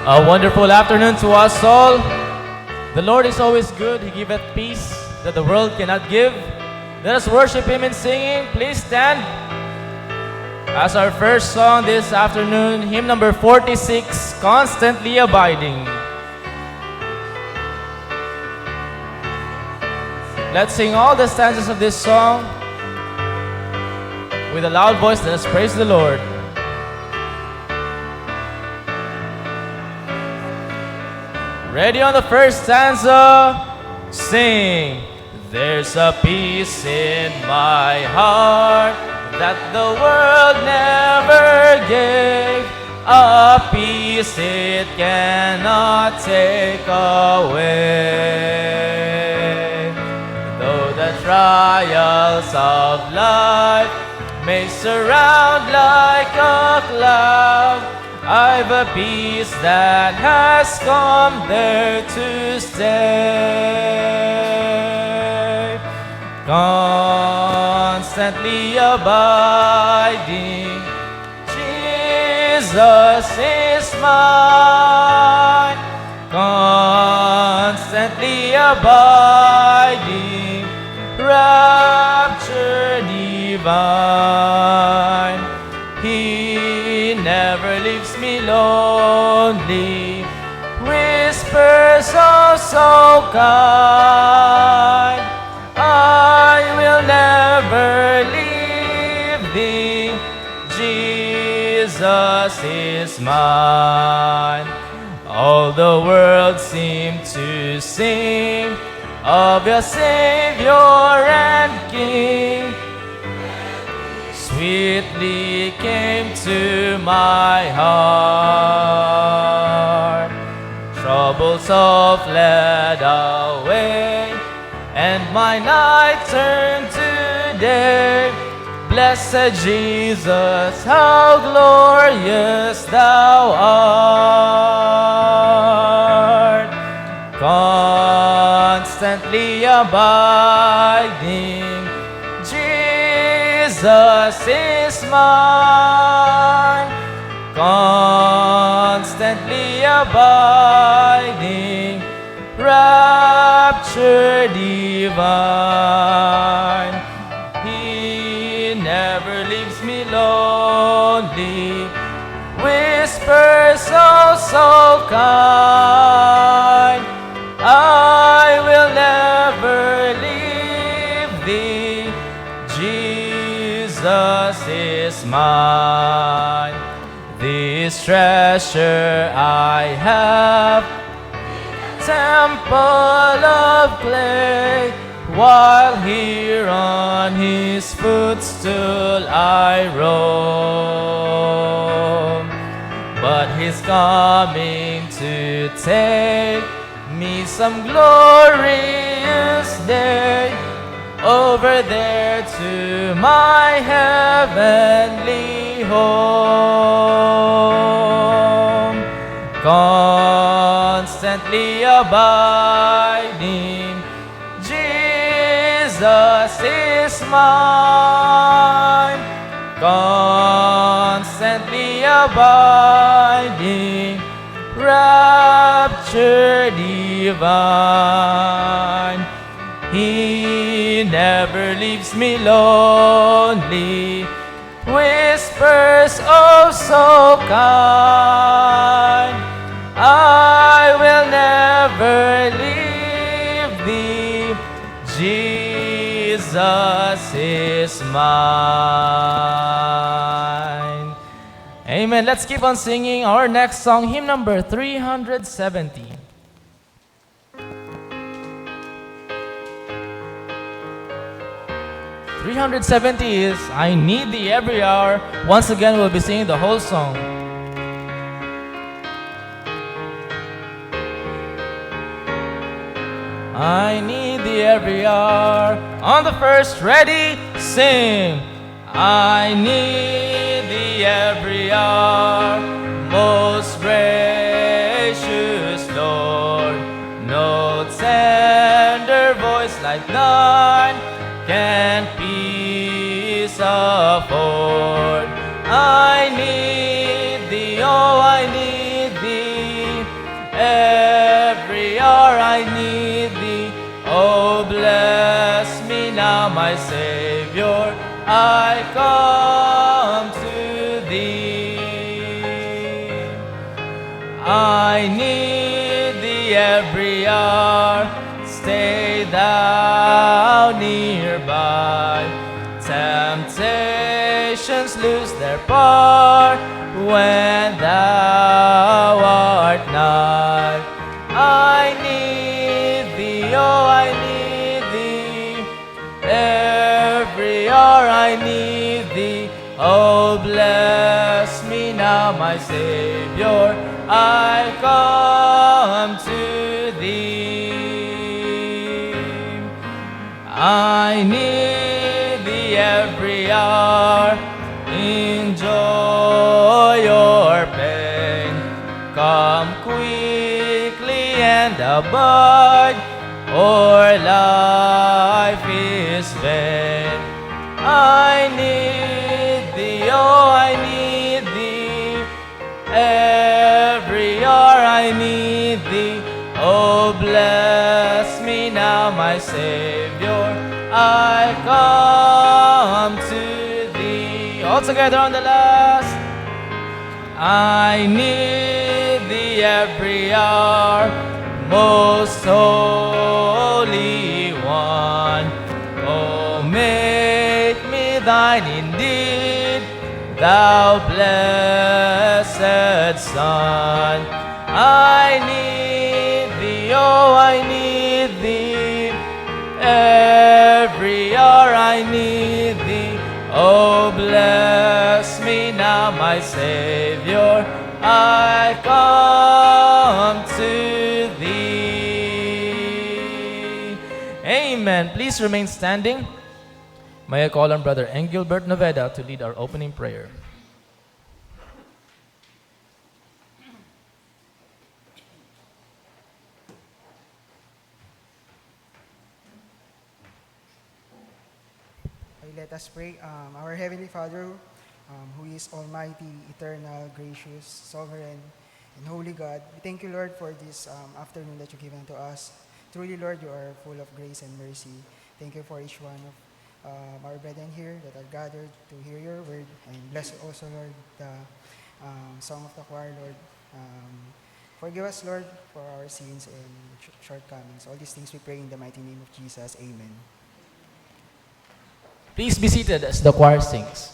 A wonderful afternoon to us all. The Lord is always good. He giveth peace that the world cannot give. Let us worship Him in singing. Please stand. As our first song this afternoon, hymn number 46, Constantly Abiding. Let's sing all the stanzas of this song with a loud voice. Let us praise the Lord. Ready on the first stanza, sing. There's a peace in my heart that the world never gave, a peace it cannot take away. Though the trials of life may surround like a cloud, I've a peace that has come there to stay. Constantly abiding, Jesus is mine. Constantly abiding, rapture divine. He never leaves me lonely, whispers oh so kind, I will never leave thee, Jesus is mine. All the world seemed to sing of your Savior and King, sweetly came to my heart. Troubles all fled away, and my night turned to day. Blessed Jesus, how glorious thou art. Constantly abiding, Jesus is mine. Constantly abiding, rapture divine. He never leaves me lonely, whispers oh so kind, I will never leave thee, Jesus is mine. This treasure I have, temple of clay, while here on His footstool I roam. But He's coming to take me some glorious day, over there to my heavenly home. Constantly abiding, Jesus is mine. Constantly abiding, rapture divine. He never leaves me lonely, whispers oh so kind, I will never leave thee, Jesus is mine. Amen. Let's keep on singing our next song, hymn number 370. is I Need Thee Every Hour. Once again, we'll be singing the whole song. I need thee every hour. On the first, ready, sing. I need thee every hour, most gracious Lord. No tender voice like thine can peace afford. I need thee, oh I need thee, my Savior, I come to thee. I need thee every hour, stay thou nearby. Temptations lose their power when thou art nigh. I need thee, oh I need thee, every hour I need thee. Oh bless me now, my Savior, I come to thee. I need thee every hour, enjoy your pain. Come quickly and abide, or life is vain. I need thee, oh I need thee, every hour I need thee. Oh bless me now, my Savior, I come to thee. All together on the last. I need thee every hour, most holy one. Oh, make me thine indeed, thou blessed Son. I need thee, oh, I need thee, every hour I need thee. Oh, bless me now, my Savior, I come to thee. Amen. Please remain standing. May I call on Brother Engilbert Noveda to lead our opening prayer. Let us pray. Our Heavenly Father, who is Almighty, Eternal, Gracious, Sovereign, and Holy God, we thank you, Lord, for this afternoon that you've given to us. Truly, Lord, you are full of grace and mercy. Thank you for each one of our brethren here that are gathered to hear your word. And bless also, Lord, the song of the choir, Lord. Forgive us, Lord, for our sins and shortcomings. All these things we pray in the mighty name of Jesus. Amen. Please be seated as the choir sings.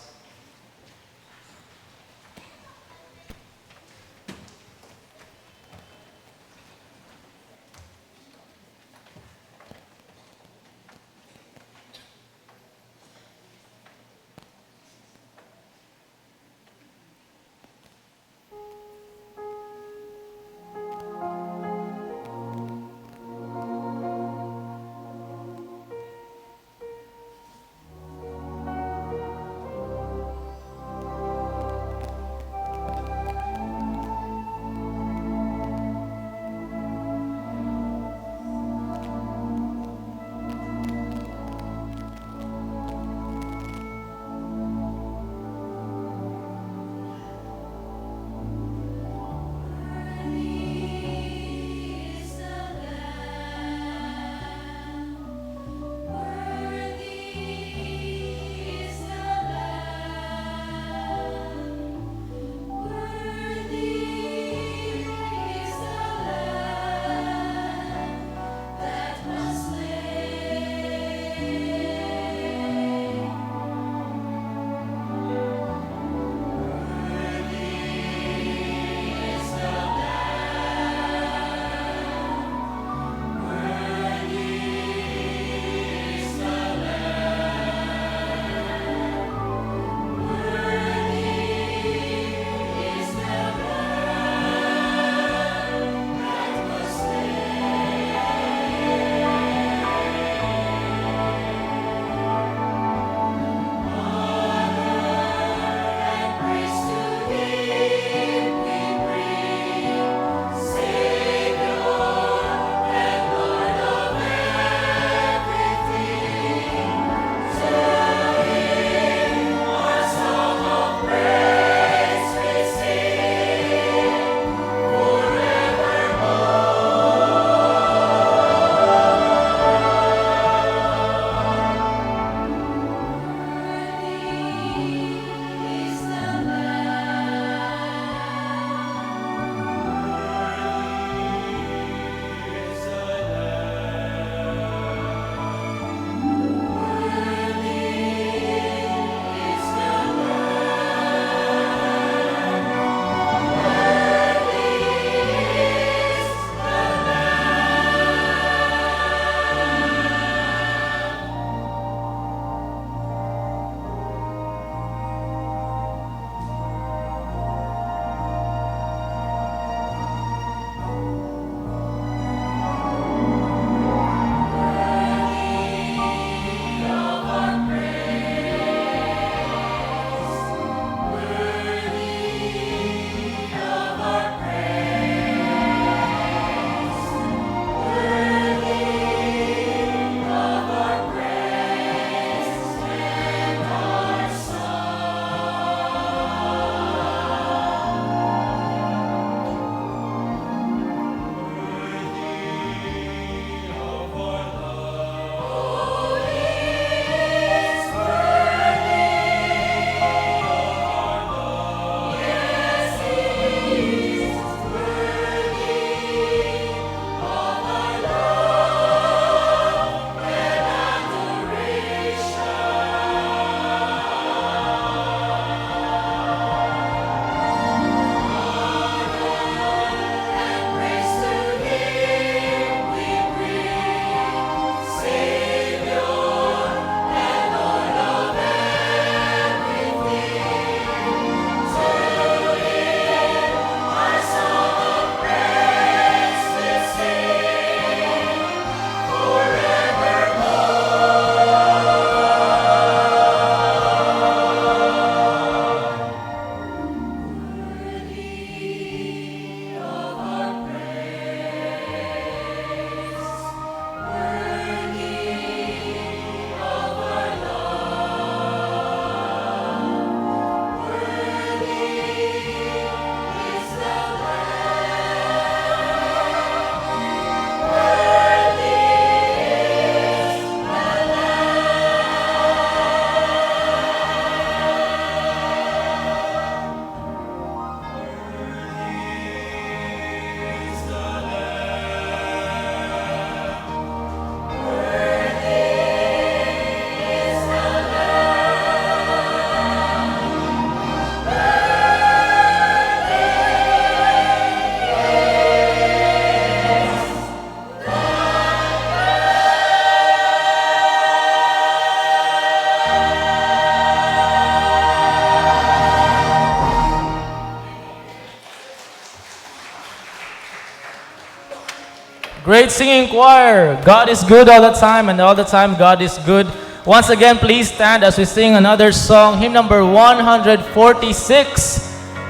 great singing choir. God is good all the time, and all the time God is good. Once again, please stand as we sing another song, hymn number 146.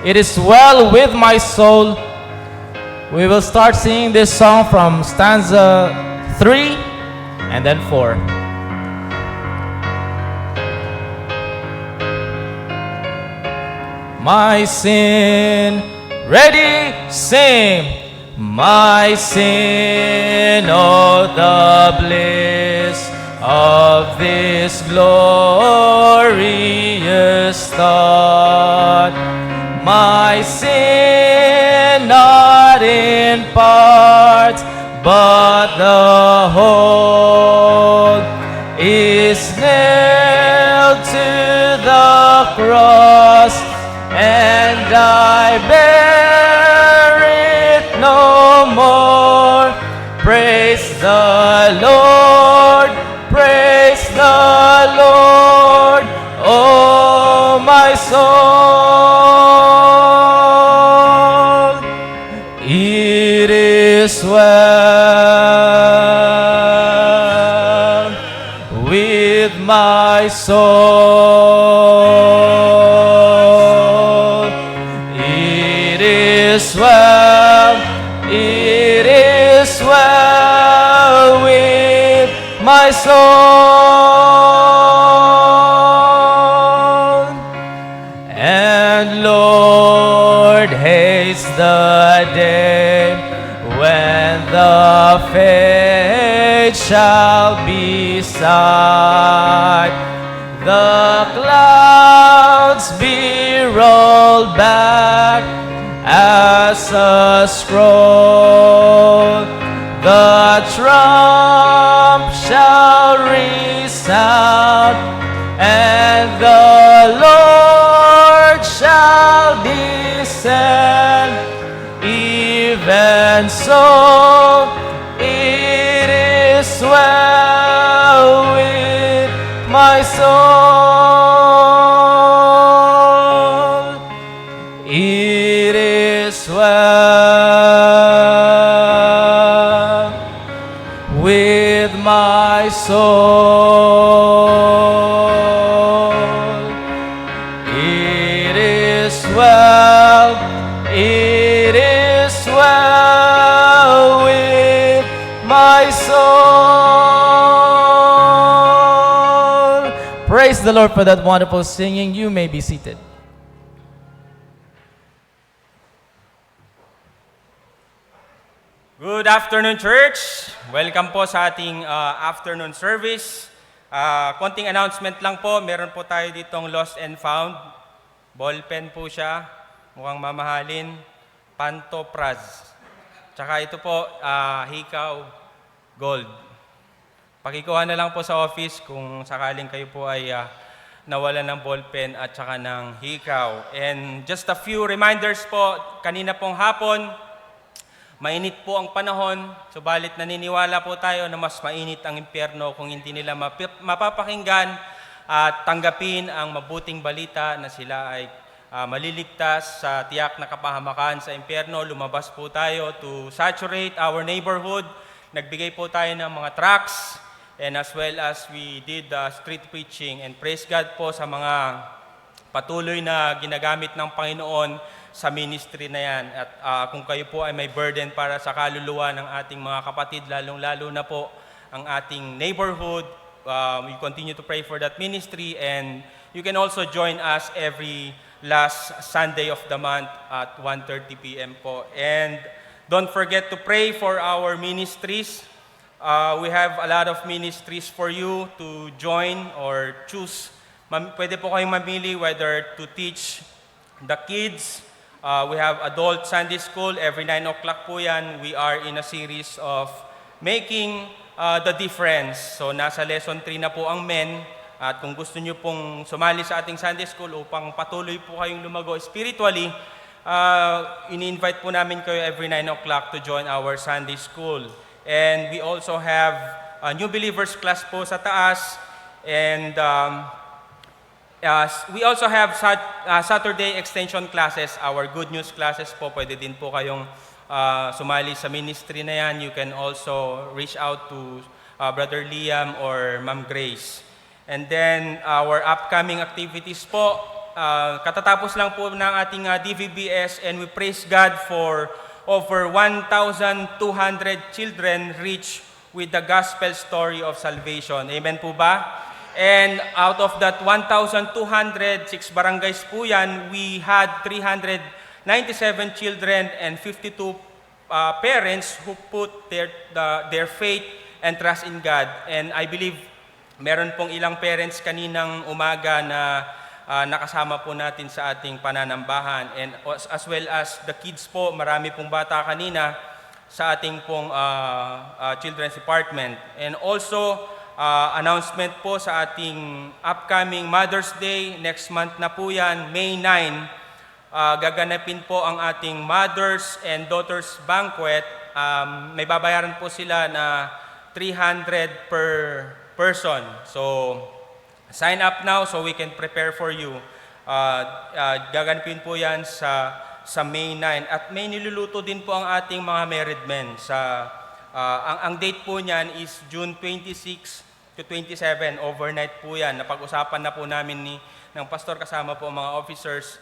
It is well with my soul. We will start singing this song from stanza 3 and then 4. My sin, ready, sing. My sin, oh the bliss of this glorious thought. My sin, not in parts, but the whole is nailed to the cross, and I bear it no more. Praise the Lord, praise the Lord, oh my soul. It is well with my soul. It is well, it is well with my soul. And Lord, haste the day when the faith shall be sight, the clouds be rolled back as a scroll, the trump shall resound, and the Lord shall descend. Even so, it is well with my soul. It is well with my soul. It is well, it is well with my soul. Praise the Lord for that wonderful singing. You may be seated. Good afternoon, church. Welcome po sa ating afternoon service. Konting announcement lang po. Meron po tayo ditong lost and found. Ballpen po siya. Mukhang mamahalin. Pantopraz. Tsaka ito po, hikaw, gold. Pakikuha na lang po sa office kung sakaling kayo po ay nawalan ng ballpen at tsaka ng hikaw. And just a few reminders po. Kanina pong hapon, mainit po ang panahon, subalit naniniwala po tayo na mas mainit ang impyerno kung hindi nila mapapakinggan at tanggapin ang mabuting balita na sila ay maliligtas sa tiyak na kapahamakan sa impyerno. Lumabas po tayo to saturate our neighborhood. Nagbigay po tayo ng mga tracts, and as well as we did street preaching. And praise God po sa mga patuloy na ginagamit ng Panginoon sa ministry na yan. At kung kayo po ay may burden para sa kaluluwa ng ating mga kapatid, lalong-lalo na po ang ating neighborhood, we continue to pray for that ministry, and you can also join us every last Sunday of the month at 1:30 p.m. po. And don't forget to pray for our ministries. We have a lot of ministries for you to join or choose. Pwede po kayong mamili whether to teach the kids. We have adult Sunday school every 9 o'clock po yan. We are in a series of making the difference. So nasa lesson 3 na po ang men. At kung gusto nyo pong sumali sa ating Sunday school upang patuloy po kayong lumago spiritually, ini-invite po namin kayo every 9 o'clock to join our Sunday school. And we also have a new believers class po sa taas. And we also have Saturday extension classes, our good news classes po. Pwede din po kayong sumali sa ministry na yan, you can also reach out to Brother Liam or Ma'am Grace. And then, our upcoming activities po, katatapos lang po ng ating DVBS, and we praise God for over 1,200 children reached with the gospel story of salvation. Amen po ba? And out of that 1,200, 6 barangays po yan, we had 397 children and 52 parents who put their faith and trust in God. And I believe meron pong ilang parents kaninang umaga na nakasama po natin sa ating pananambahan. And as well as the kids po, marami pong bata kanina sa ating pong children's department. And also, announcement po sa ating upcoming Mother's Day. Next month na po yan, May 9. Gaganapin po ang ating Mothers and Daughters Banquet. May babayaran po sila na 300 per person. So, sign up now so we can prepare for you. Gaganapin po yan sa May 9. At may niluluto din po ang ating mga married men. Ang date po niyan is June 26 to 27. Overnight po yan. Napag-usapan na po namin ng pastor kasama po ang mga officers.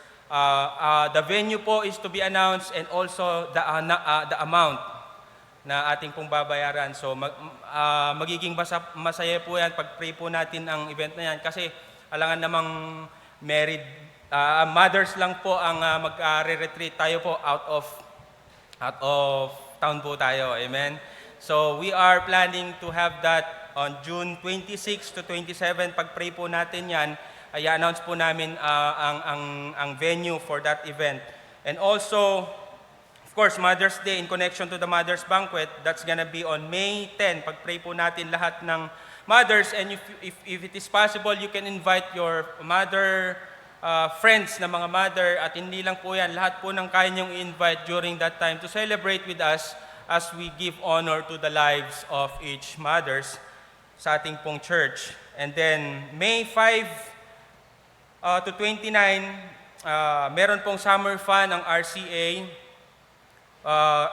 The venue po is to be announced and also the amount na ating pong babayaran. So magiging masaya po yan pag-pray po natin ang event na yan kasi alangan namang married mothers lang po ang mag-retreat. Tayo po out of town po tayo. Amen. So we are planning to have that on June 26 to 27. Pag-pray po natin yan, ay announce po namin ang venue for that event. And also, of course, Mother's Day in connection to the Mother's Banquet, that's gonna be on May 10. Pag-pray po natin lahat ng mothers, and if it is possible, you can invite your mother, friends na mga mother, at hindi lang po yan, lahat po ng kaya niyong invite during that time to celebrate with us as we give honor to the lives of each mothers sa ating pong church. And then, May 5 to 29, meron pong summer fun ang RCA.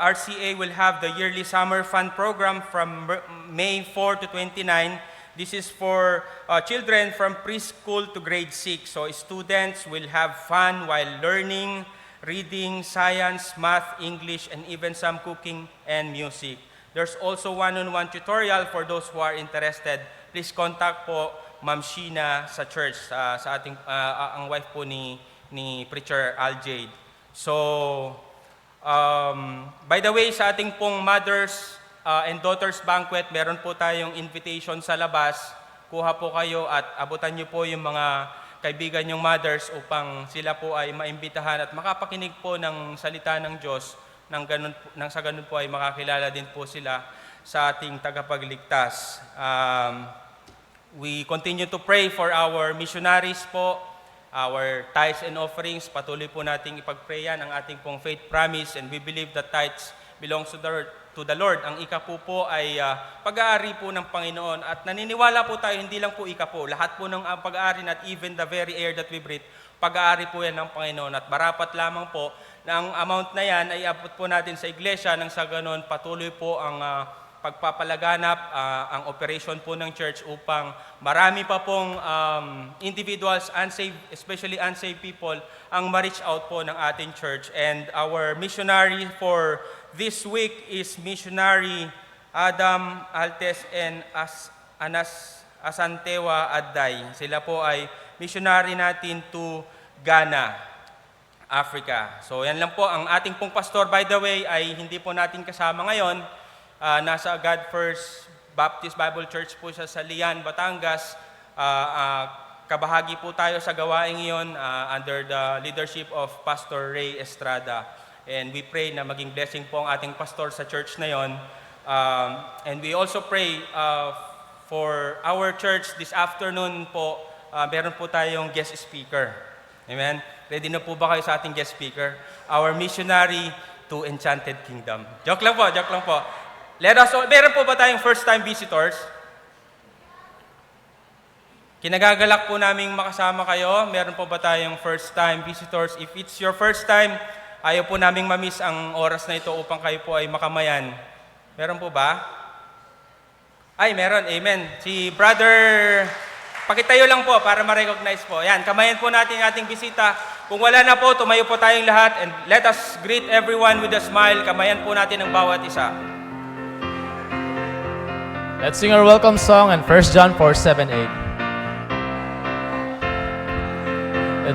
RCA will have the yearly summer fun program from May 4 to 29. This is for children from preschool to grade 6. So students will have fun while learning, reading, science, math, English, and even some cooking and music. There's also one-on-one tutorial for those who are interested. Please contact po Ma'am Sheena sa church, sa ating ang wife po ni Preacher Aljade. So, by the way, sa ating pong Mothers and Daughters Banquet, meron po tayong invitation sa labas. Kuha po kayo at abutan niyo po yung mga kaibigan yung mothers upang sila po ay maimbitahan at makapakinig po ng salita ng Diyos. Sa ganun po ay makakilala din po sila sa ating tagapagligtas. We continue to pray for our missionaries po, our tithes and offerings. Patuloy po nating ipag-prayan ang ating pong faith promise, and we believe that tithes belongs to the Lord. Ang ikapu po ay pag-aari po ng Panginoon, at naniniwala po tayo, hindi lang po ikapu, lahat po ng pag-aari at even the very air that we breathe, pag-aari po yan ng Panginoon, at marapat lamang po na ang amount na yan ay abot po natin sa iglesia, nang sa ganon patuloy po ang pagpapalaganap, ang operation po ng church upang marami pa pong individuals, unsaved, especially unsaved people, ang ma-reach out po ng ating church. And our missionary for this week is missionary Adam Altes and Asantewa Adday. Sila po ay missionary natin to Ghana, Africa. So yan lang po ang ating pong pastor. By the way, ay hindi po natin kasama ngayon. Nasa God First Baptist Bible Church po siya sa Lian, Batangas. Kabahagi po tayo sa gawaing iyon under the leadership of Pastor Ray Estrada. And we pray na maging blessing po ang ating pastor sa church na yon. And we also pray for our church this afternoon po, meron po tayong guest speaker. Amen? Ready na po ba kayo sa ating guest speaker? Our missionary to Enchanted Kingdom. Joke lang po, joke lang po. Meron po ba tayong first-time visitors? Kinagagalak po naming makasama kayo. Meron po ba tayong first-time visitors? If it's your first time ayaw po naming mamiss ang oras na ito upang kayo po ay makamayan. Meron po ba? Ay, meron. Amen. Si Brother, pakitayo lang po para ma-recognize po. Yan, kamayan po natin ang ating bisita. Kung wala na po, tumayo po tayong lahat and let us greet everyone with a smile. Kamayan po natin ang bawat isa. Let's sing our welcome song in 1 John 4:7-8.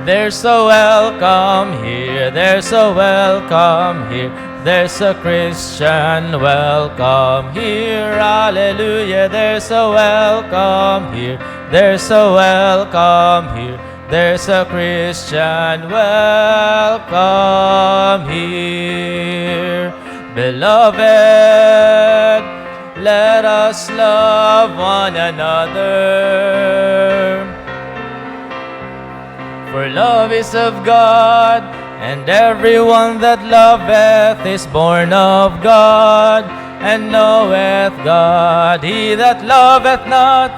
They're so welcome here, they're so welcome here. There's a Christian welcome here, hallelujah. They're so welcome here, they're so welcome here. There's a Christian welcome here. Beloved, let us love one another. For love is of God, and everyone that loveth is born of God, and knoweth God. He that loveth not,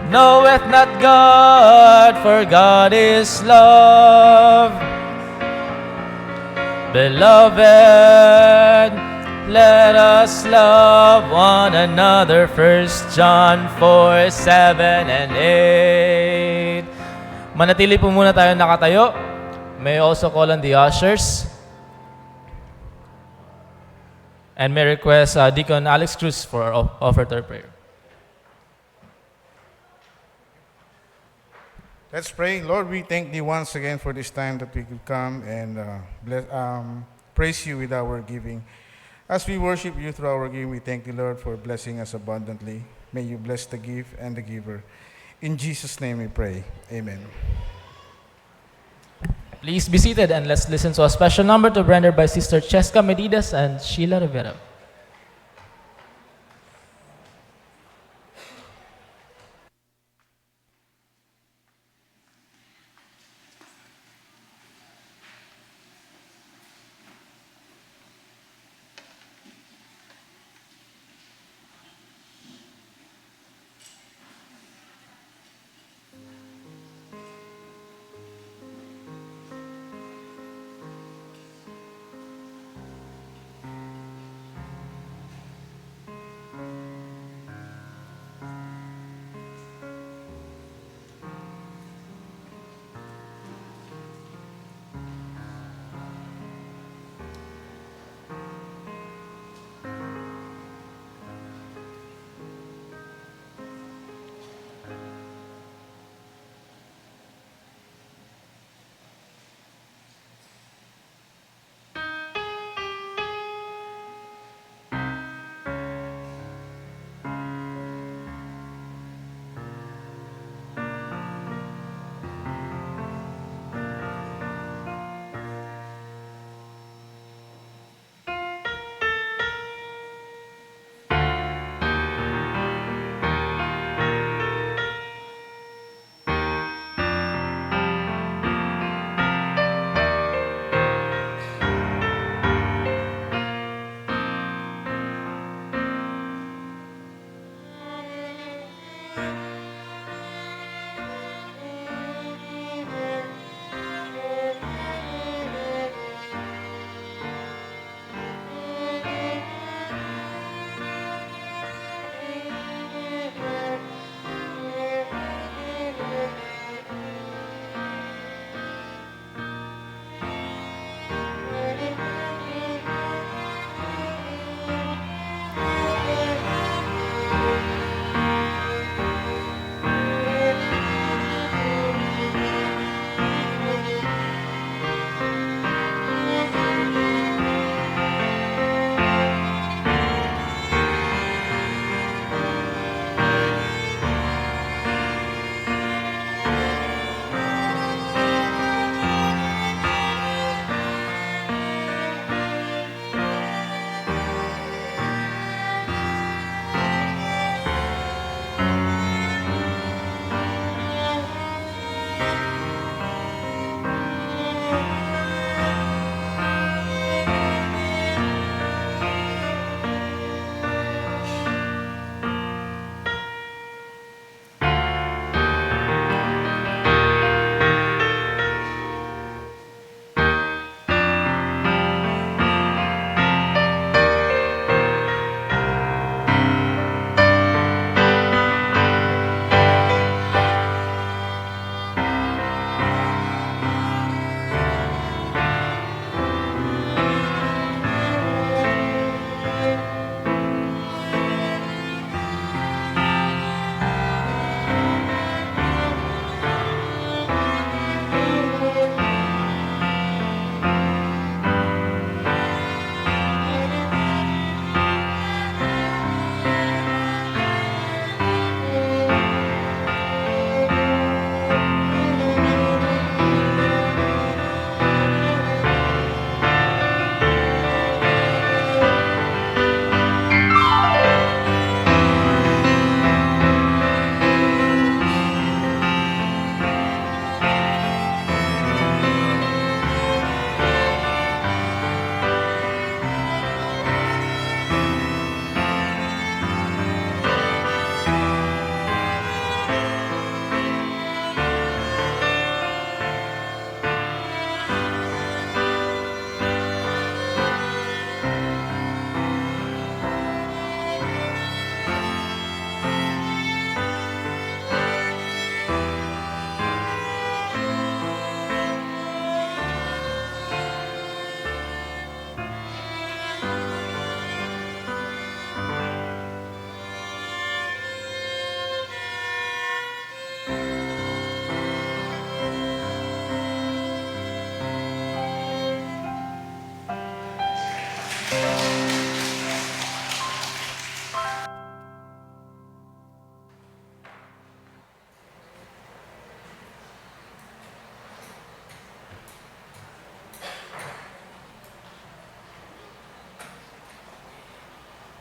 knoweth not God, for God is love. Beloved, let us love one another. 1 John 4:7-8. Manatili po muna tayo nakatayo. May I also call on the ushers. And may request Deacon Alex Cruz for our offertory prayer. Let's pray. Lord, we thank Thee once again for this time that we could come and praise You with our giving. As we worship You through our giving, we thank Thee, Lord, for blessing us abundantly. May You bless the gift and the giver. In Jesus' name we pray. Amen. Please be seated and let's listen to a special number to be rendered by Sister Cheska Medidas and Sheila Rivera.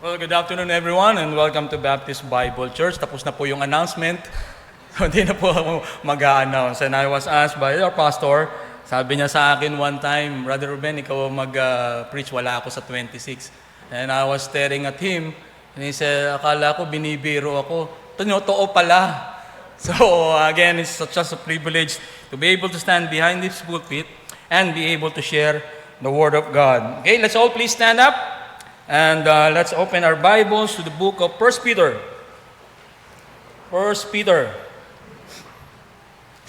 Well, good afternoon everyone and welcome to Baptist Bible Church. Tapos na po yung announcement. Hindi na po ako mag-a-announce. And I was asked by our pastor, sabi niya sa akin one time, Brother Ruben, ikaw mag-preach, wala ako sa 26. And I was staring at him and he said, akala ko binibiro ako. Totoo pala. So again, it's such a privilege to be able to stand behind this pulpit and be able to share the Word of God. Okay, let's all please stand up. And let's open our Bibles to the book of 1 Peter. 1 Peter.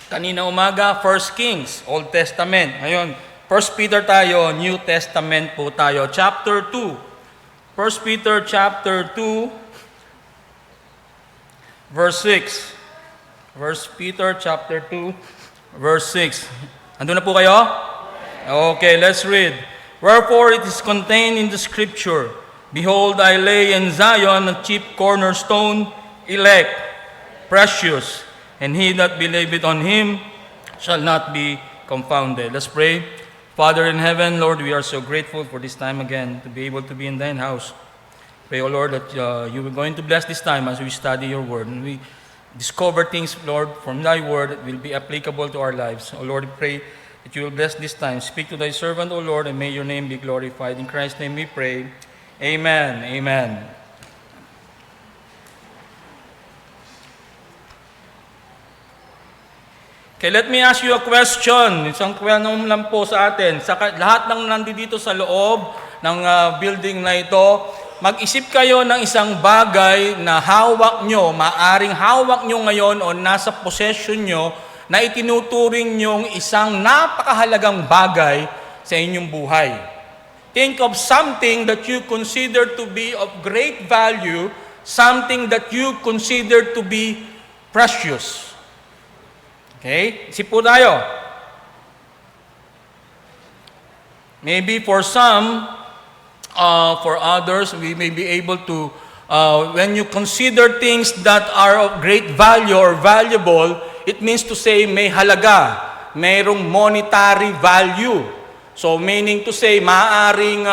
Kanina umaga, 1 Kings, Old Testament. Ngayon, 1 Peter tayo, New Testament po tayo. Chapter 2. 1 Peter chapter 2, verse 6. 1 Peter chapter 2, verse 6. Andun na po kayo? Okay, let's read. Wherefore it is contained in the Scripture, Behold, I lay in Zion a chief cornerstone, elect, precious, and he that believeth on him shall not be confounded. Let's pray. Father in heaven, Lord, we are so grateful for this time again to be able to be in thine house. Pray, O Lord, that you are going to bless this time as we study your word, and we discover things, Lord, from thy word that will be applicable to our lives. O Lord, we pray that you will bless this time. Speak to thy servant, O Lord, and may your name be glorified. In Christ's name we pray. Amen. Amen. Okay, let me ask you a question. Isang kwenong lang po sa atin. Lahat ng nandito sa loob ng building na ito, mag-isip kayo ng isang bagay na hawak nyo, maaring hawak nyo ngayon o nasa possession nyo, na itinuturing nyong isang napakahalagang bagay sa inyong buhay. Think of something that you consider to be of great value, something that you consider to be precious. Okay? Isip po tayo. Maybe for some, for others, we may be able to, when you consider things that are of great value or valuable, it means to say may halaga, mayroong monetary value. So meaning to say, maaaring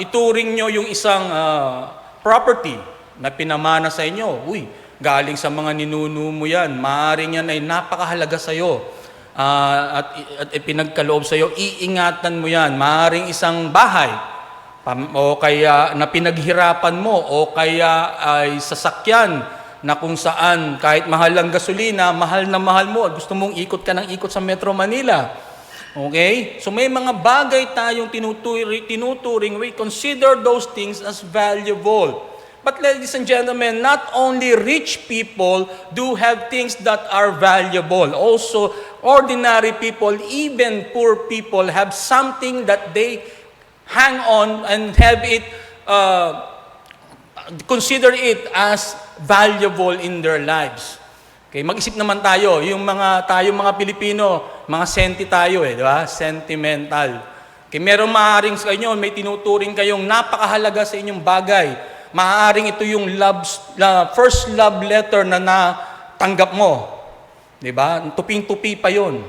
ituring nyo yung isang property na pinamana sa inyo. Uy, galing sa mga ninuno mo yan. Maaaring yan ay napakahalaga sa iyo. At ipinagkaloob sa iyo, iingatan mo yan. Maaaring isang bahay, o kaya na pinaghirapan mo, o kaya ay sasakyan, na kung saan kahit mahal ang gasolina, mahal na mahal mo at gusto mong ikot ka ng ikot sa Metro Manila. Okay? So may mga bagay tayong tinuturing, we consider those things as valuable. But ladies and gentlemen, not only rich people do have things that are valuable. Also, ordinary people, even poor people, have something that they hang on and have it, consider it as valuable in their lives. Okay, mag-isip naman tayo, tayong mga Pilipino, mga senti tayo di ba? Sentimental. Okay, merong maaaring sa inyo, may tinuturing kayong napakahalaga sa inyong bagay. Maaaring ito yung first love letter na natanggap mo. Di ba? Tuping-tupi pa yon.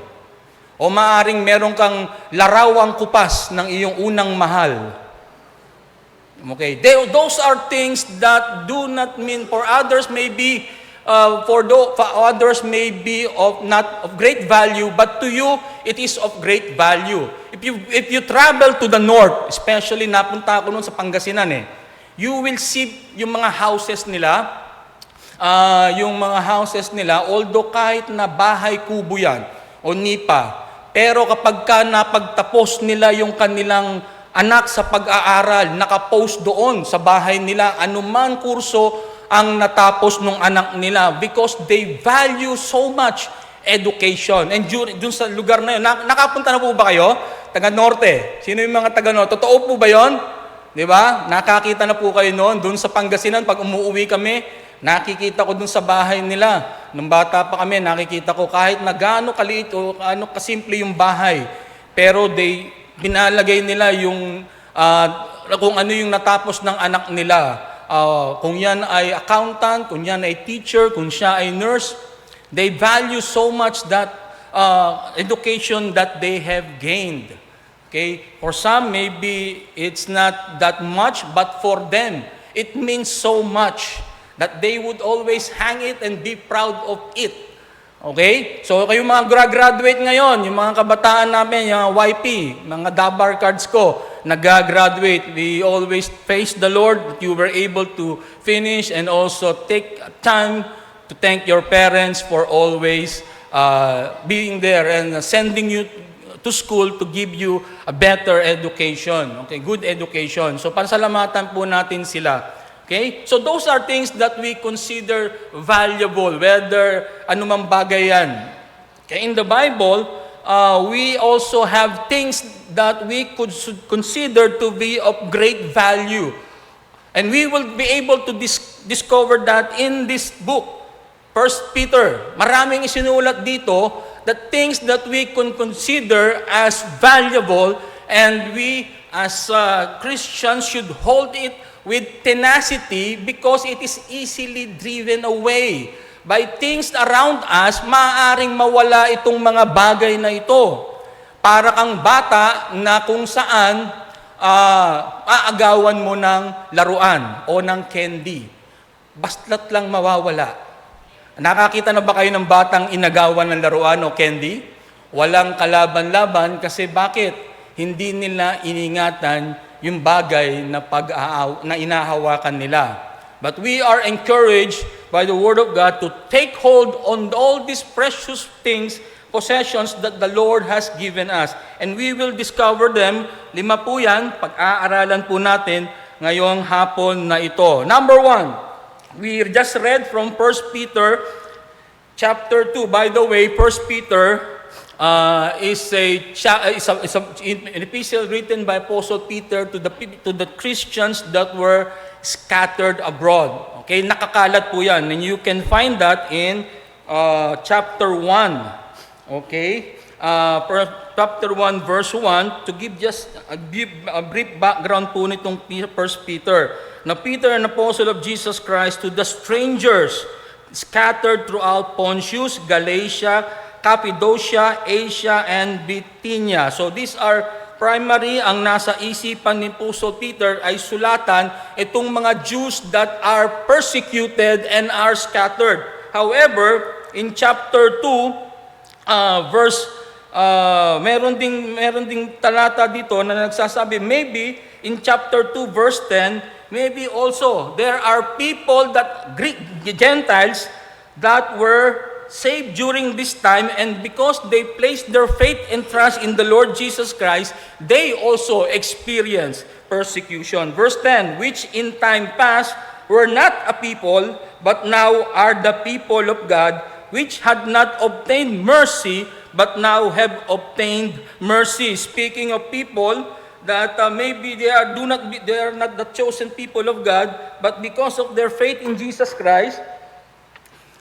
O maaaring meron kang larawang kupas ng iyong unang mahal. Okay, those are things that do not mean for others maybe for others may be of not of great value, but to you it is of great value. If you travel to the north, especially napunta ako noon sa Pangasinan you will see yung mga houses nila, although kahit na bahay kubo yan o nipa, pero kapag ka napagtapos nila yung kanilang anak sa pag-aaral, nakapost doon sa bahay nila, anuman kurso ang natapos ng anak nila because they value so much education. And dun sa lugar na yun, nakapunta na po ba kayo? Taga-Norte. Sino yung mga taga-Norte? Totoo po ba yun? Di ba? Nakakita na po kayo noon. Dun sa Pangasinan, pag umuwi kami, nakikita ko dun sa bahay nila. Nung bata pa kami, nakikita ko kahit na gaano kaliit o ano kasimple yung bahay. Pero binalagay nila yung kung ano yung natapos ng anak nila. Kung yan ay accountant, kung yan ay teacher, kung siya ay nurse, they value so much that education that they have gained. Okay? For some, maybe it's not that much, but for them, it means so much that they would always hang it and be proud of it. Okay? So kayo mga graduate ngayon, yung mga kabataan namin, yung YP, mga DABAR cards ko, nag-graduate, we always praise the Lord that you were able to finish and also take time to thank your parents for always being there and sending you to school to give you a better education. Okay, good education. So pasalamatan po natin sila. Okay? So those are things that we consider valuable, whether anumang bagay yan. Okay? In the Bible, we also have things that we could consider to be of great value. And we will be able to discover that in this book, 1 Peter. Maraming isinulat dito that things that we can consider as valuable and we as Christians should hold it with tenacity because it is easily driven away by things around us. Maaaring mawala itong mga bagay na ito. Para kang bata na kung saan aagawan mo ng laruan o ng candy. Basta't lang mawawala. Nakakita na ba kayo ng batang inagawan ng laruan o candy? Walang kalaban-laban kasi bakit? Hindi nila iningatan yung bagay na inahawakan nila. But we are encouraged by the Word of God to take hold on all these precious things, possessions that the Lord has given us. And we will discover them. 5 po yan, pag-aaralan po natin ngayong hapon na ito. Number 1, we just read from 1 Peter chapter 2. By the way, 1 Peter is an epistle written by Apostle Peter to the Christians that were scattered abroad. Okay, nakakalat po yan. And you can find that in chapter 1. Okay, chapter 1 verse 1, to give just a brief background po nitong 1 Peter. Na Peter, an apostle of Jesus Christ, to the strangers scattered throughout Pontus, Galatia, Cappadocia, Asia, and Bithynia. So these are primary, ang nasa isipan ni Apostle Peter ay sulatan itong mga Jews that are persecuted and are scattered. However, in chapter 2, meron ding talata dito na nagsasabi, maybe in chapter 2, verse 10, maybe also there are people that Gentiles that were saved during this time, and because they placed their faith and trust in the Lord Jesus Christ, they also experience persecution. Verse 10, which in time past were not a people, but now are the people of God, which had not obtained mercy, but now have obtained mercy. Speaking of people that maybe they are not the chosen people of God, but because of their faith in Jesus Christ,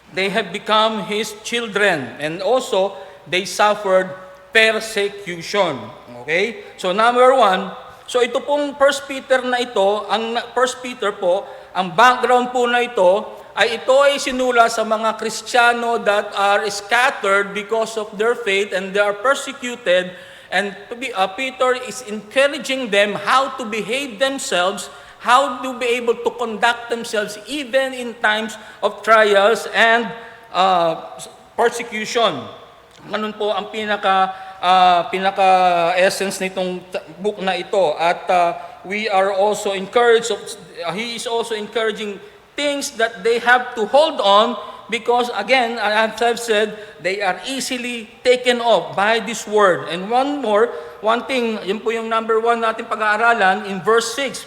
they have become His children, and also they suffered persecution. Okay? So number 1, so ito pong 1 Peter na ito, ang 1 Peter po, ang background po na ito ay sinula sa mga Kristiyano that are scattered because of their faith and they are persecuted, and Peter is encouraging them how to behave themselves, how to be able to conduct themselves even in times of trials and persecution. Ganun po ang pinaka-essence nitong book na ito. At we are also encouraged, he is also encouraging things that they have to hold on because, again, as I've said, they are easily taken off by this word. And one thing, yun po yung number 1 natin pag-aaralan in verse 6.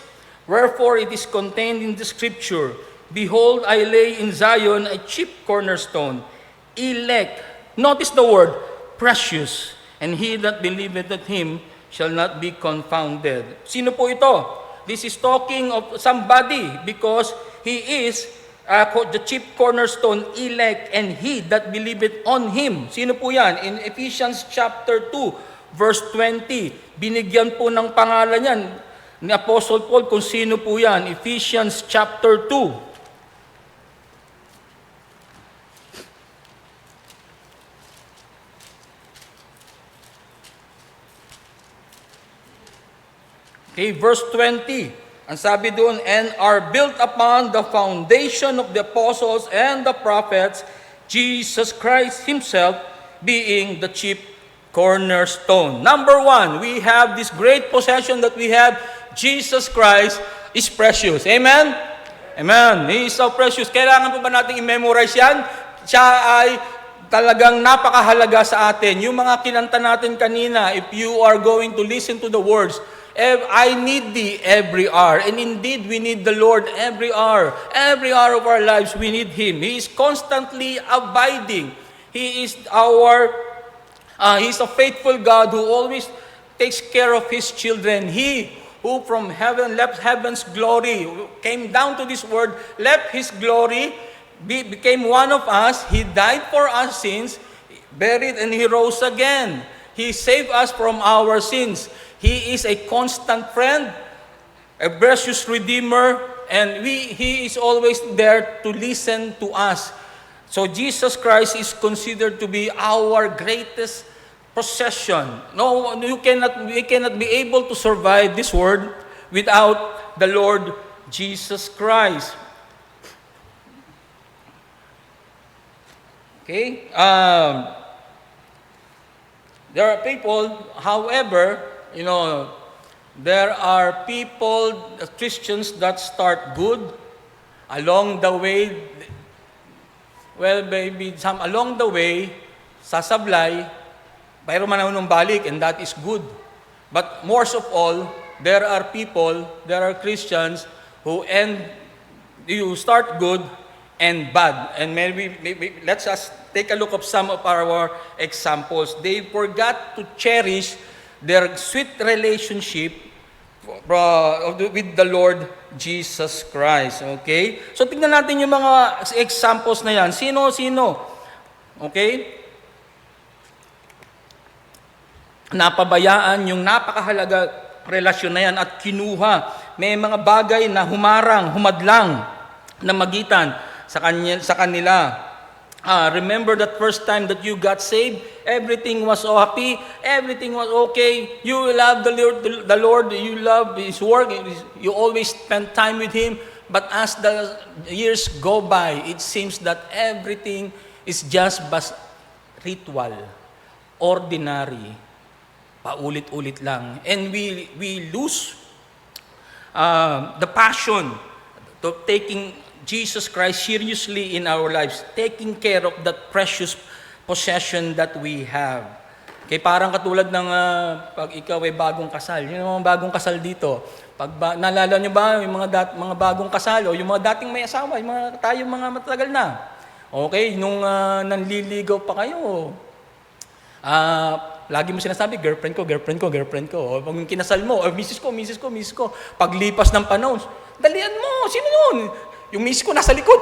Wherefore it is contained in the scripture, behold, I lay in Zion a chief cornerstone, elect, notice the word, precious, and he that believeth in him shall not be confounded. Sino po ito? This is talking of somebody because he is the chief cornerstone, elect, and he that believeth on him. Sino po yan? In Ephesians chapter 2, verse 20, binigyan po ng pangalan yan ni Apostle Paul kung sino po yan. Ephesians chapter 2. Okay, verse 20. Ang sabi doon, and are built upon the foundation of the apostles and the prophets, Jesus Christ Himself being the chief cornerstone. Number one, we have this great possession that we have. Jesus Christ is precious. Amen? Amen. He is so precious. Kailangan po ba natin i-memorize yan? Siya ay talagang napakahalaga sa atin. Yung mga kinanta natin kanina, if you are going to listen to the words, I need thee every hour. And indeed, we need the Lord every hour. Every hour of our lives, we need Him. He is constantly abiding. He is He's a faithful God who always takes care of His children. He who from heaven left heaven's glory, came down to this world, left His glory, became one of us. He died for our sins, buried, and He rose again. He saved us from our sins. He is a constant friend, a precious redeemer, and He is always there to listen to us. So Jesus Christ is considered to be our greatest possession. No, we cannot be able to survive this world without the Lord Jesus Christ. Okay? There are people, however, there are people, Christians, that start good. Along the way, along the way, sasablay, pero manahon balik, and that is good. But most of all, there are Christians who you start good and bad. And maybe let's just take a look of some of our examples. They forgot to cherish their sweet relationship with the Lord Jesus Christ. Okay? So tingnan natin yung mga examples na yan. Sino? Okay? Napabayaan yung napakahalaga relasyon na yan at kinuha. May mga bagay na humadlang na magitan sa kanila. Remember that first time that you got saved? Everything was so happy. Everything was okay. You love the Lord. You love His work. You always spend time with Him. But as the years go by, it seems that everything is just ritual, ordinary, paulit-ulit lang. And we lose the passion to taking Jesus Christ seriously in our lives, taking care of that precious possession that we have. Okay, parang katulad ng pag ikaw ay bagong kasal. Yung mga bagong kasal dito, naalala nyo ba yung mga bagong kasal o yung mga dating may asawa, yung tayo mga matagal na. Okay, nung nanliligaw pa kayo, lagi mo sinasabi, girlfriend ko. O pag kinasal mo, misis ko. Paglipas ng panahon, dalian mo, sino yun? Yung miss ko nasa likod,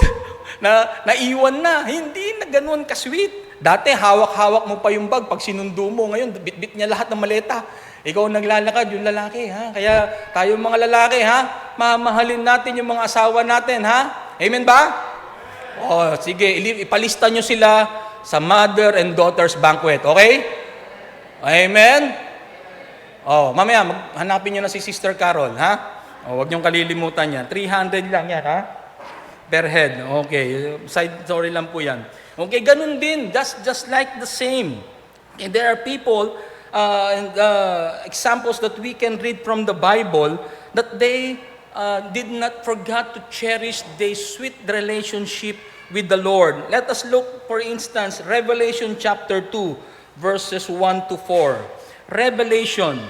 naiwan na. Hindi na ganun ka-sweet. Dati, hawak-hawak mo pa yung bag. Pag sinundo mo, ngayon, bit-bit niya lahat ng maleta. Ikaw naglalakad, yung lalaki, ha? Kaya tayo mga lalaki, ha? Mamahalin natin yung mga asawa natin, ha? Amen ba? O, sige, ipalista nyo sila sa mother and daughter's banquet, okay? Amen? O, mamaya, hanapin nyo na si Sister Carol, ha? O, huwag niyong kalilimutan yan. 300 lang yan, ha? Per head. Okay. Side story lang po yan. Okay, ganun din. Just like the same. And there are people, examples that we can read from the Bible, that they did not forget to cherish their sweet relationship with the Lord. Let us look, for instance, Revelation chapter 2, verses 1 to 4. Revelation.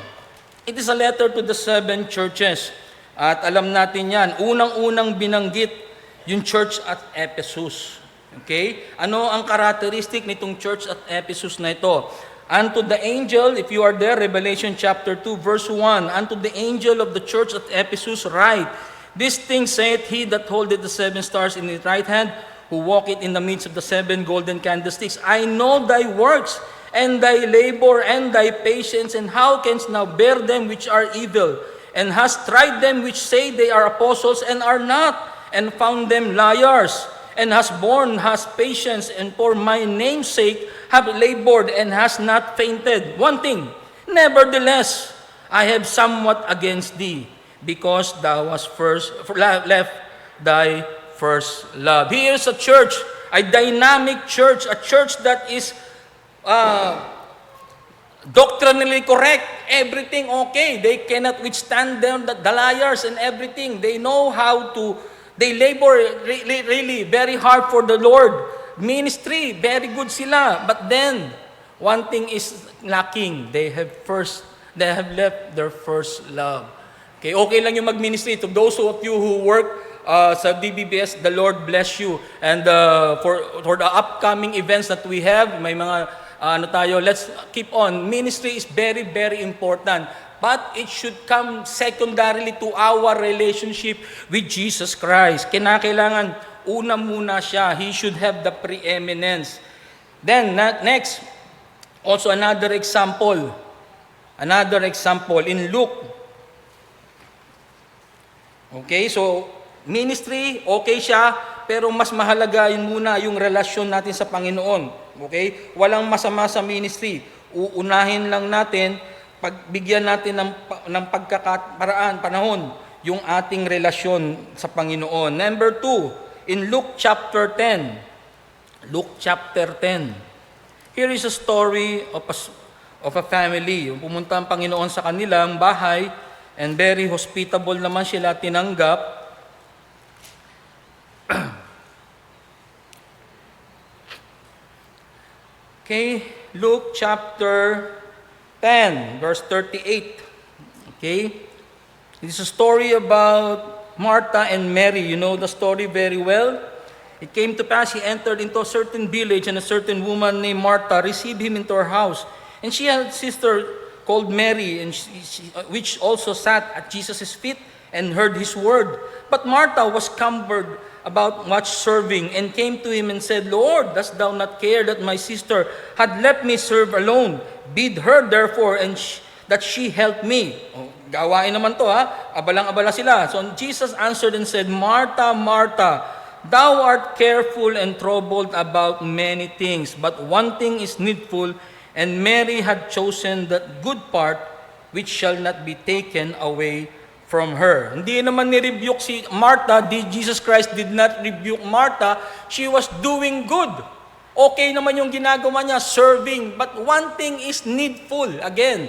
It is a letter to the 7 churches. At alam natin yan, unang-unang binanggit yung church at Ephesus. Okay? Ano ang characteristic nitong church at Ephesus na ito? Unto the angel, if you are there, Revelation chapter 2, verse 1, unto the angel of the church at Ephesus write, this thing saith he that holdeth the 7 stars in his right hand, who walketh in the midst of the 7 golden candlesticks. I know thy works, and thy labor, and thy patience, and how canst thou bear them which are evil, and hast tried them which say they are apostles, and are not, and found them liars, and hast patience, and for my name's sake have labored, and hast not fainted. One thing, nevertheless, I have somewhat against thee, because thou hast left thy first love. Here's a church, a dynamic church, a church that is doctrinally correct, everything okay. They cannot withstand the liars and everything. They know how to, they labor really very hard for the Lord. Ministry, very good sila. But then, one thing is lacking. They have left their first love. Okay lang yung mag-ministry. To those of you who work sa DBBS, the Lord bless you. And for the upcoming events that we have, may mga let's keep on. Ministry is very, very important. But it should come secondarily to our relationship with Jesus Christ. Kinakailangan, una muna siya. He should have the preeminence. Then, next, also another example. Another example in Luke. Okay, so ministry, okay siya, pero mas mahalaga yun muna yung relasyon natin sa Panginoon. Okay? Walang masama sa ministry. Uunahin lang natin, pagbigyan natin ng panahon, yung ating relasyon sa Panginoon. Number 2, in Luke chapter 10. Luke chapter 10. Here is a story of a family. Yung pumunta ang Panginoon sa kanilang bahay, and very hospitable naman sila tinanggap. Okay, Luke chapter 10, verse 38. Okay, this is a story about Martha and Mary. You know the story very well. It came to pass, he entered into a certain village, and a certain woman named Martha received him into her house. And she had a sister called Mary, and which also sat at Jesus' feet and heard his word. But Martha was cumbered about much serving, and came to him and said, Lord, dost thou not care that my sister had left me serve alone? Bid her therefore, and that she help me. Gawain naman to ha, abalang-abala sila. So Jesus answered and said, Martha, Martha, thou art careful and troubled about many things, but one thing is needful, and Mary had chosen that good part, which shall not be taken away from her. Hindi naman ni-rebuke si Martha. Jesus Christ did not rebuke Martha. She was doing good. Okay naman yung ginagawa niya, serving. But one thing is needful, again.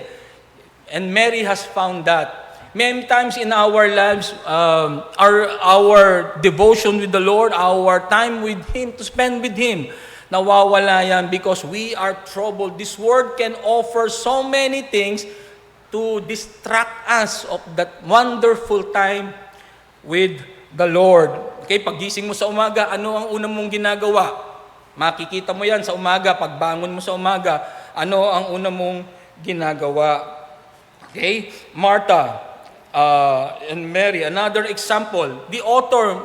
And Mary has found that. Many times in our lives, our devotion with the Lord, our time with Him, to spend with Him, nawawala yan because we are troubled. This world can offer so many things to distract us of that wonderful time with the Lord. Okay, paggising mo sa umaga, ano ang unang mong ginagawa? Makikita mo yan sa umaga, pagbangon mo sa umaga, ano ang unang mong ginagawa? Okay, Martha and Mary, another example, the author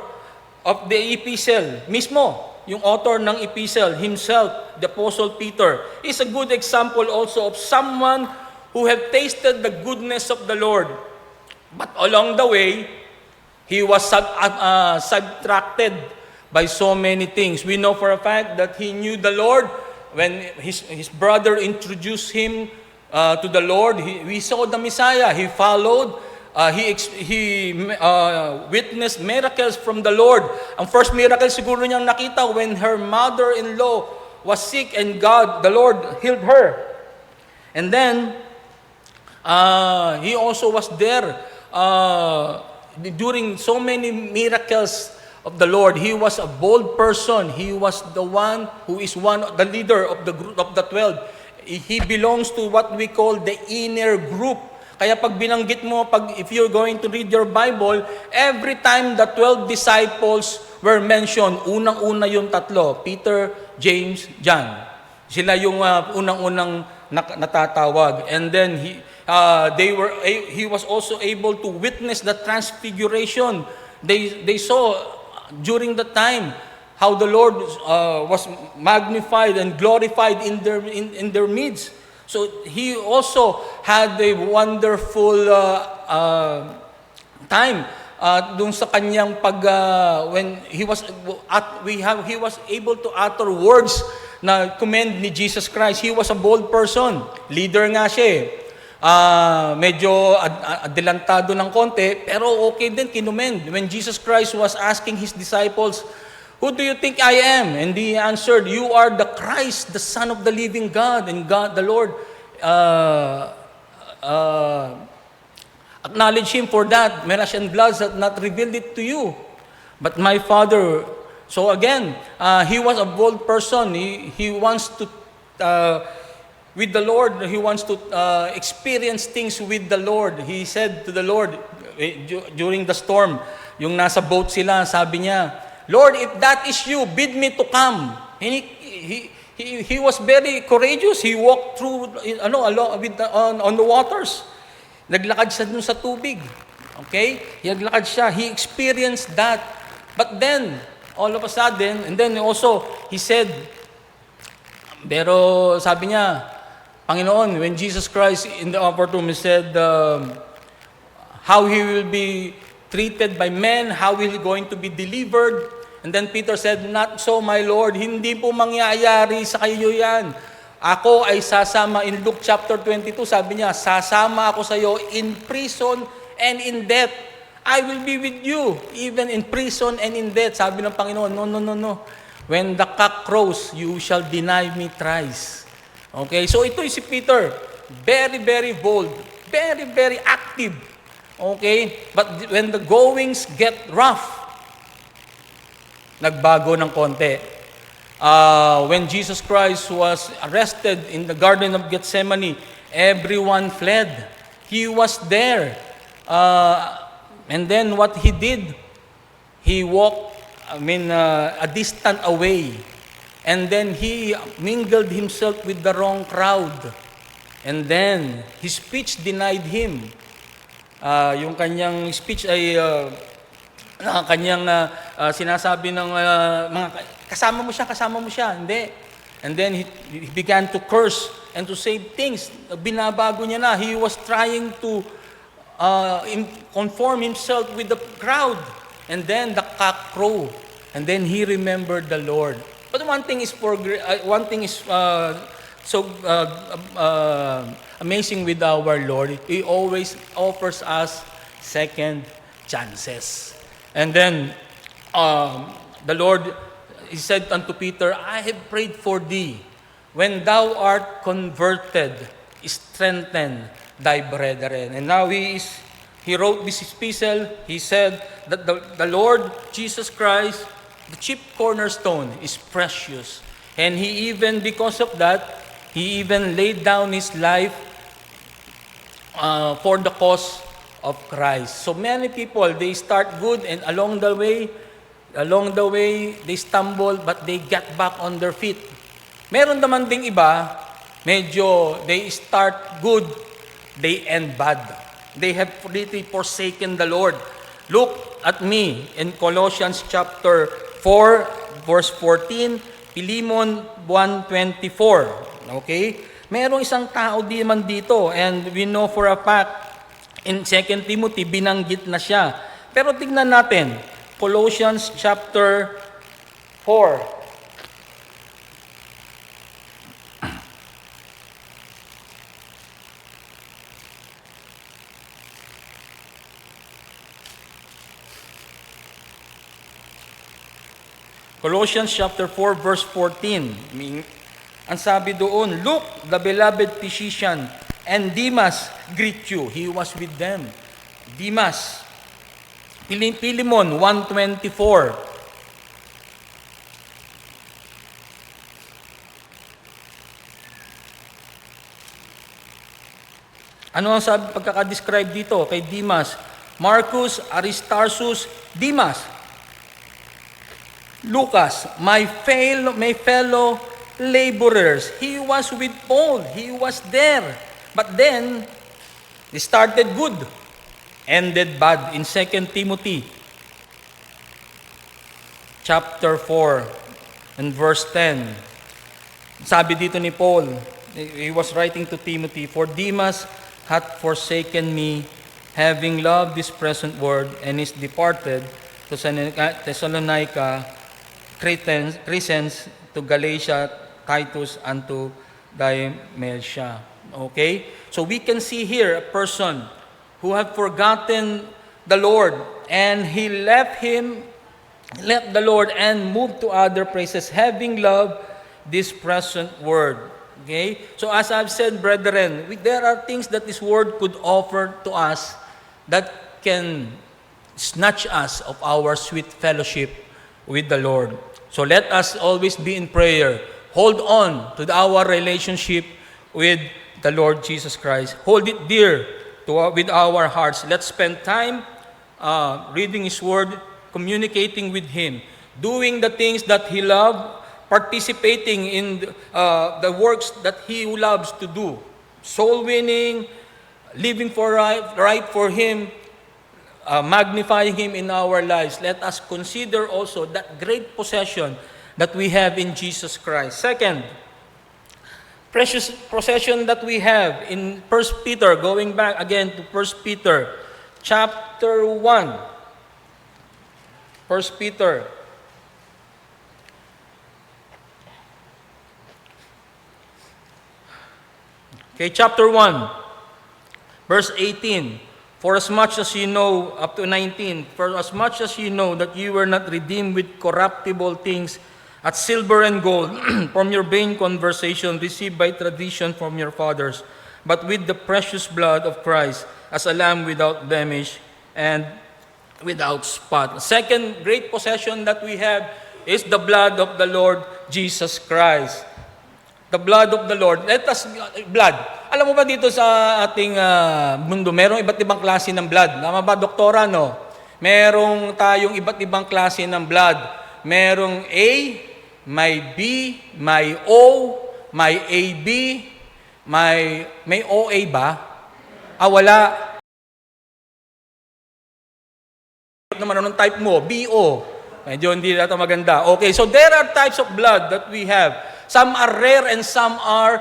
of the epistle, mismo, yung author ng epistle himself, the Apostle Peter, is a good example also of someone who have tasted the goodness of the Lord. But along the way, he was subtracted by so many things. We know for a fact that he knew the Lord when his brother introduced him to the Lord. We saw the Messiah. He followed. He witnessed miracles from the Lord. Ang first miracle siguro niyang nakita when her mother-in-law was sick and the Lord healed her. And then, he also was there during so many miracles of the Lord. He was a bold person. He was the one who is the leader of the group of the 12. He belongs to what we call the inner group. Kaya pag binanggit mo, if you're going to read your Bible, every time the 12 disciples were mentioned, unang-una yung tatlo, Peter, James, John. Sila yung unang-unang natatawag. And then he was also able to witness the transfiguration. They saw during the time how the Lord was magnified and glorified in their midst. So he also had a wonderful time dun sa kanyang when he was able to utter words na commend ni Jesus Christ. He was a bold person. Leader nga siya eh. medyo adelantado ng konti, pero okay din, kinumend. When Jesus Christ was asking His disciples, "Who do you think I am?" And He answered, "You are the Christ, the Son of the living God." And God, the Lord, acknowledge Him for that. Flesh and blood has not revealed it to you, but my Father. So again, he was a bold person. He wants to, with the Lord, he wants to experience things with the Lord. He said to the Lord, during the storm, yung nasa boat sila, sabi niya, "Lord, if that is you, bid me to come." And he was very courageous. He walked through, along with on the waters. Naglakad siya dun sa tubig. Okay? Naglakad siya. He experienced that. But then, all of a sudden, and then also, he said, pero sabi niya, Panginoon, when Jesus Christ in the upper room, He said, how He will be treated by men, how He going to be delivered. And then Peter said, "Not so, my Lord, hindi po mangyayari sa kayo yan. Ako ay sasama." In Luke chapter 22, sabi niya, "Sasama ako sa iyo in prison and in death. I will be with you, even in prison and in death." Sabi ng Panginoon, no. "When the cock crows, you shall deny me thrice." Okay, so ito si Peter. Very, very bold. Very, very active. Okay, but when the goings get rough, nagbago ng konti. When Jesus Christ was arrested in the Garden of Gethsemane, everyone fled. He was there. And then what He did, He walked, a distant away. And then He mingled Himself with the wrong crowd. And then, His speech denied Him. Yung kanyang speech ay kanyang sinasabi ng mga kasama mo siya, hindi. And then he began to curse and to say things. Binabago niya na. He was trying to conform himself with the crowd. And then the cock crowed. And then he remembered the Lord. But one thing is so amazing with our Lord. He always offers us second chances. And then the Lord, He said unto Peter, "I have prayed for thee. When thou art converted, strengthen thy brethren." And now he wrote this epistle. He said that the Lord Jesus Christ, the chief cornerstone, is precious. And He even, because of that, He even laid down His life for the cause of Christ. So many people, they start good, and along the way, they stumble, but they get back on their feet. Meron naman ding iba, medyo they start good, they end bad. They have really forsaken the Lord. Look at me in Colossians chapter 4, verse 14, Philemon 1:24. Okay? Merong isang tao di man dito, and we know for a fact, in 2 Timothy, binanggit na siya. Pero tignan natin, Colossians chapter 4. Colossians chapter 4, verse 14. Ang sabi doon, "Look, the beloved physician, and Demas greet you." He was with them. Demas. Philemon 1:24. Ano ang sabi pagkaka-describe dito kay Demas? Marcus, Aristarchus, Demas. Lucas, my fellow laborers. He was with Paul. He was there. But then, they started good, ended bad. In 2 Timothy, chapter 4, and verse 10, sabi dito ni Paul, he was writing to Timothy, "For Demas hath forsaken me, having loved this present world, and is departed to Thessalonica, Crescens, to Galatia, Titus, unto dementia. Okay? So we can see here a person who had forgotten the Lord, and he left the Lord and moved to other places, having loved this present world. Okay? So as I've said, brethren, there are things that this word could offer to us that can snatch us of our sweet fellowship with the Lord. So let us always be in prayer. Hold on to our relationship with the Lord Jesus Christ. Hold it dear with our hearts. Let's spend time reading His Word, communicating with Him, doing the things that He loves, participating in the works that He loves to do. Soul winning, living for right for Him, magnifying Him in our lives. Let us consider also that great possession that we have in Jesus Christ. Second, precious possession that we have in 1 Peter, going back again to 1 Peter, chapter 1. 1 Peter. Okay, chapter 1, verse 18. For as much as you know, up to 19, for as much as you know that you were not redeemed with corruptible things, as silver and gold, from your vain conversation received by tradition from your fathers, but with the precious blood of Christ, as a lamb without blemish and without spot. The second great possession that we have is the blood of the Lord Jesus Christ. The blood of the Lord. Let us, blood. Alam mo ba dito sa ating mundo, merong iba't ibang klase ng blood. Tama ba, doktora, no? Merong tayong iba't ibang klase ng blood. Merong A, may B, may O, may AB, may OA ba? Wala. Naman anong type mo? BO. Medyo hindi natin maganda. Okay, so there are types of blood that we have. Some are rare and some are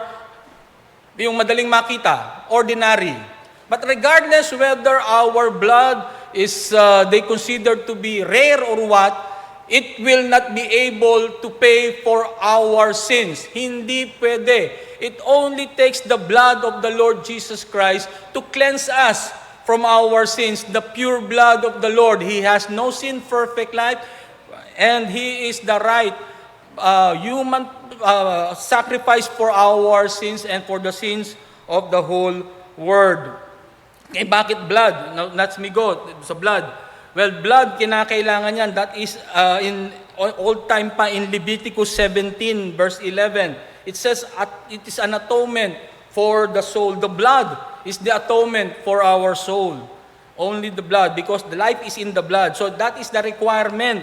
yung madaling makita, ordinary. But regardless whether our blood is they consider to be rare or what, it will not be able to pay for our sins. Hindi pwede. It only takes the blood of the Lord Jesus Christ to cleanse us from our sins. The pure blood of the Lord. He has no sin, perfect life, and He is the right human sacrifice for our sins and for the sins of the whole world. Eh, bakit blood? Now, let's me go sa blood. Well, blood, kinakailangan yan. That is in old time pa in Leviticus 17 verse 11. It says it is an atonement for the soul. The blood is the atonement for our soul. Only the blood, because the life is in the blood. So that is the requirement.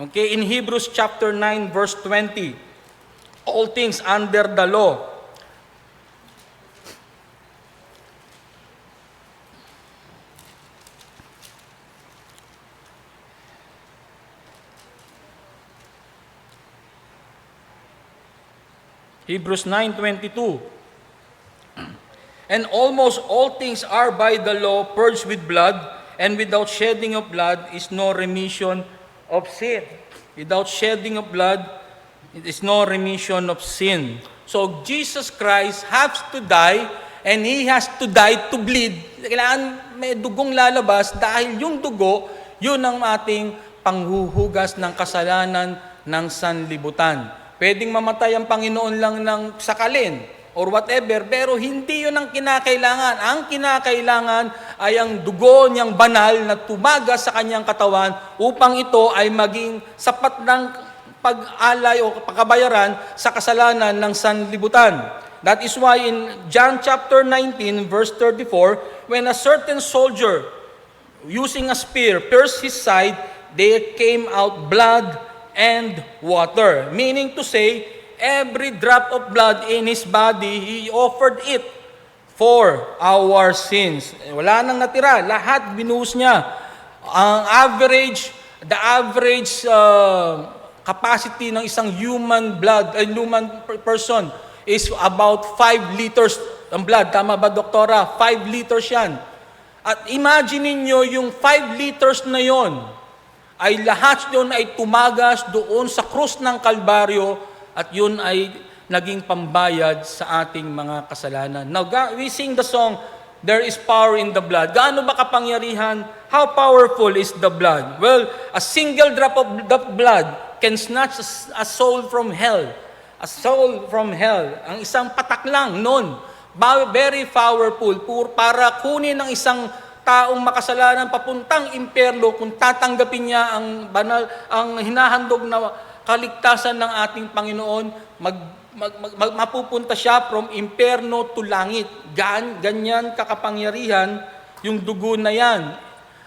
Okay, in Hebrews chapter 9 verse 20, all things under the law. Hebrews 9:22. And almost all things are by the law purged with blood, and without shedding of blood is no remission of sin. Without shedding of blood, it is no remission of sin. So Jesus Christ has to die, and He has to die to bleed. Kailangan may dugong lalabas dahil yung dugo, yun ang ating panghuhugas ng kasalanan ng sanlibutan. Pwedeng mamatay ang Panginoon lang ng sakalin or whatever, pero hindi yun ang kinakailangan. Ang kinakailangan ay ang dugo niyang banal na tumagas sa kanyang katawan upang ito ay maging sapat ng pag-alay o pagkabayaran sa kasalanan ng sanlibutan. That is why in John chapter 19 verse 34, when a certain soldier using a spear pierced his side, there came out blood and water. Meaning to say, every drop of blood in his body, He offered it for our sins. Wala nang natira. Lahat binuhos niya. Ang the average capacity ng isang human person is about 5 liters ng blood. Tama ba, doktora? 5 liters yan. At imagine niyo yung 5 liters na yon ay lahat yun ay tumagas doon sa krus ng Kalbaryo at yun ay naging pambayad sa ating mga kasalanan. Now, we sing the song, "There is power in the blood." Gaano ba kapangyarihan? How powerful is the blood? Well, a single drop of the blood can snatch a soul from hell. A soul from hell. Ang isang patak lang nun. Very powerful. Para kunin ng isang taong makasalanan papuntang impyerno kung tatanggapin niya ang hinahandog na kaligtasan ng ating Panginoon, mapupunta siya from impyerno to langit. Ganyan kakapangyarihan yung dugo na yan.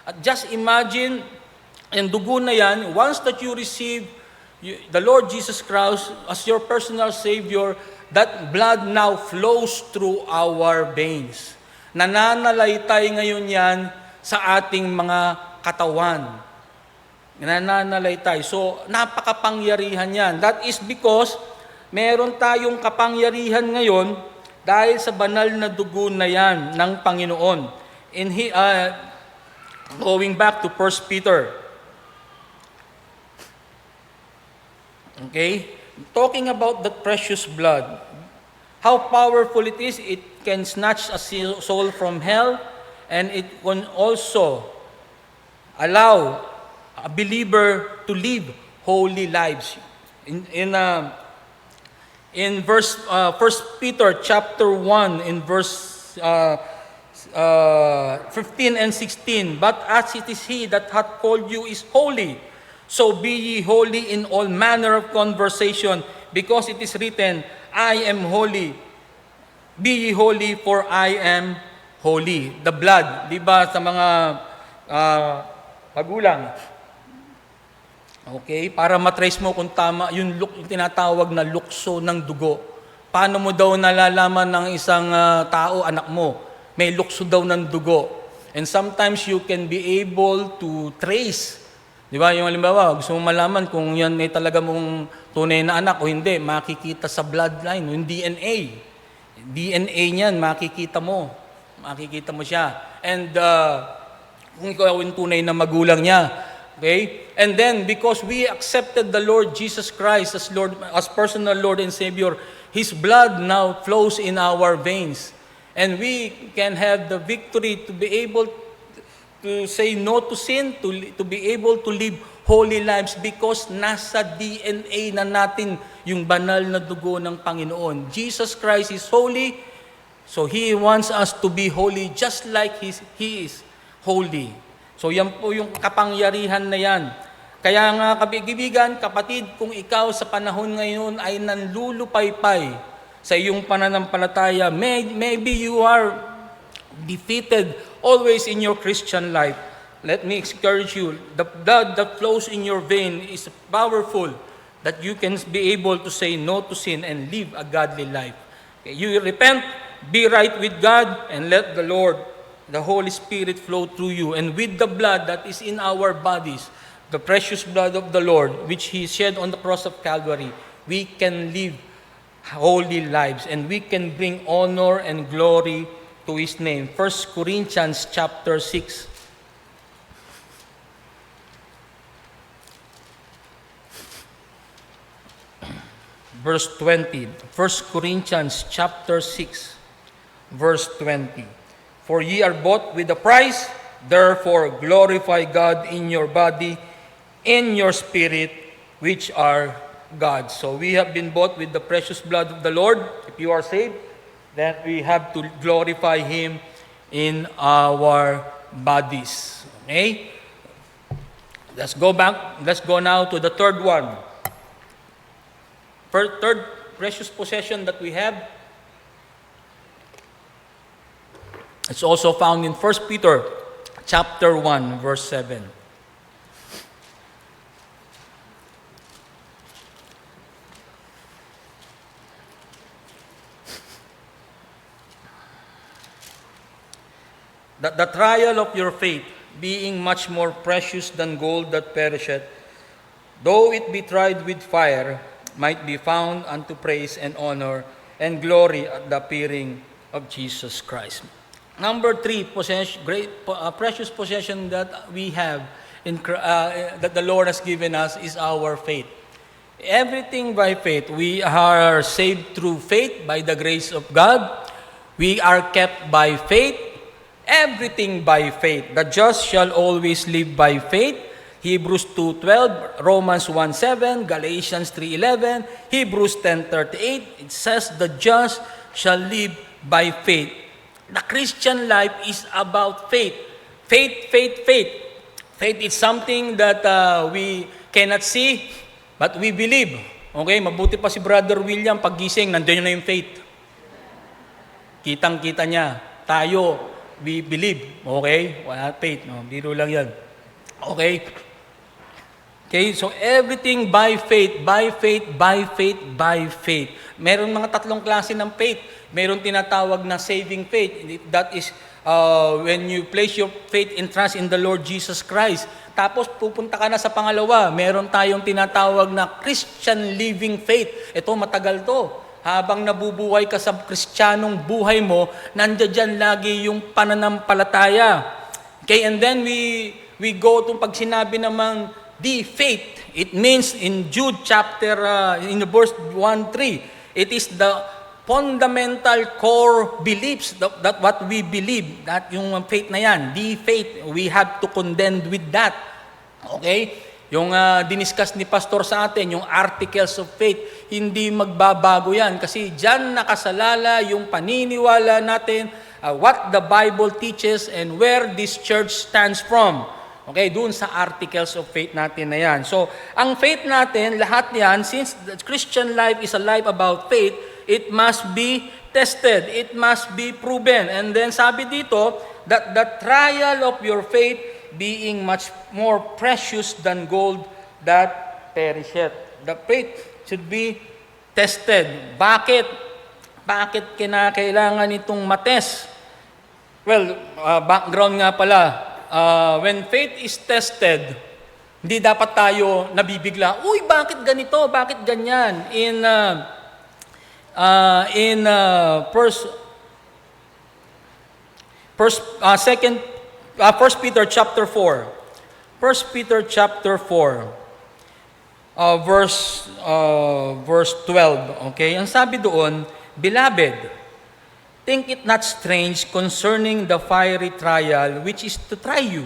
At just imagine, yung dugo na yan, once that you receive the Lord Jesus Christ as your personal Savior, that blood now flows through our veins. Nananalaytay ngayon yan sa ating mga katawan. Nananalaytay. So, napakapangyarihan yan. That is because meron tayong kapangyarihan ngayon dahil sa banal na dugo na yan ng Panginoon. Going back to 1 Peter. Okay? Talking about the precious blood. How powerful it is. It can snatch a soul from hell, and it can also allow a believer to live holy lives. In verse 1 Peter chapter 1 in verse 15 and 16, "But as it is he that hath called you is holy, so be ye holy in all manner of conversation, because it is written, I am holy. Be ye holy, for I am holy." The blood, di ba, sa mga magulang. Okay, para matrace mo kung tama, yung tinatawag na lukso ng dugo. Paano mo daw nalalaman ng isang tao, anak mo, may lukso daw ng dugo. And sometimes you can be able to trace. Di ba, yung halimbawa, gusto mong malaman kung yan ay talaga mong tunay na anak o hindi, makikita sa bloodline, yung DNA. DNA niyan, makikita mo. Makikita mo siya. And kung ikaw yung tunay na magulang niya. Okay? And then, because we accepted the Lord Jesus Christ as personal Lord and Savior, His blood now flows in our veins. And we can have the victory to be able to say no to sin, to be able to live holy lives because nasa DNA na natin yung banal na dugo ng Panginoon. Jesus Christ is holy, so He wants us to be holy just like He is holy. So yan po yung kapangyarihan na yan. Kaya nga, kabigibigan, kapatid, kung ikaw sa panahon ngayon ay nanlulupaypay sa iyong pananampalataya, maybe you are defeated always in your Christian life. Let me encourage you, the blood that flows in your vein is powerful that you can be able to say no to sin and live a godly life. Okay, you repent, be right with God, and let the Lord, the Holy Spirit flow through you. And with the blood that is in our bodies, the precious blood of the Lord, which He shed on the cross of Calvary, we can live holy lives and we can bring honor and glory to His name. 1 Corinthians chapter 6. Verse 20. 1 Corinthians chapter 6, verse 20. "For ye are bought with a price, therefore glorify God in your body, in your spirit, which are God's." So we have been bought with the precious blood of the Lord. If you are saved, then we have to glorify Him in our bodies. Okay? Let's go back. Let's go now to the third one. Third precious possession that we have, it's also found in 1 Peter chapter 1, verse 7. "That the trial of your faith, being much more precious than gold that perisheth, though it be tried with fire, might be found unto praise and honor and glory at the appearing of Jesus Christ." Number 3, precious possession that we have that the Lord has given us is our faith. Everything by faith. We are saved through faith by the grace of God. We are kept by faith. Everything by faith. The just shall always live by faith. Hebrews 2:12, Romans 1:7, Galatians 3:11, Hebrews 10:38. It says the just shall live by faith. The Christian life is about faith. Faith, faith, faith. Faith is something that we cannot see, but we believe. Okay, mabuti pa si Brother William, paggising, nandiyan na yung faith. Kitang-kita niya. Tayo, we believe. Okay? Wala faith. No? Biro lang yan. Okay? Okay, so everything by faith, by faith, by faith, by faith. Meron mga tatlong klase ng faith. Meron tinatawag na saving faith. That is when you place your faith and trust in the Lord Jesus Christ. Tapos pupunta ka na sa pangalawa. Meron tayong tinatawag na Christian living faith. Ito, matagal to. Habang nabubuhay ka sa kristyanong buhay mo, nandiyan dyan lagi yung pananampalataya. Okay, and then we go to pag sinabi namang the faith. It means in Jude chapter, in the verse 1:3, it is the fundamental core beliefs that what we believe, that yung faith na yan, the faith, we have to contend with that. Okay? Yung diniscuss ni Pastor sa atin, yung articles of faith, hindi magbabago yan kasi dyan nakasalala yung paniniwala natin, what the Bible teaches and where this church stands from. Okay, doon sa articles of faith natin na yan. So, ang faith natin, lahat yan, since the Christian life is a life about faith, it must be tested. It must be proven. And then sabi dito, that the trial of your faith being much more precious than gold that perisheth. The faith should be tested. Bakit? Bakit kinakailangan itong mates? Well, background nga pala, when faith is tested, hindi dapat tayo nabibigla, uy, bakit ganito? Bakit ganyan? First Peter chapter 4. First Peter chapter 4, verse 12. Okay? Ang sabi doon, Beloved, think it not strange concerning the fiery trial which is to try you,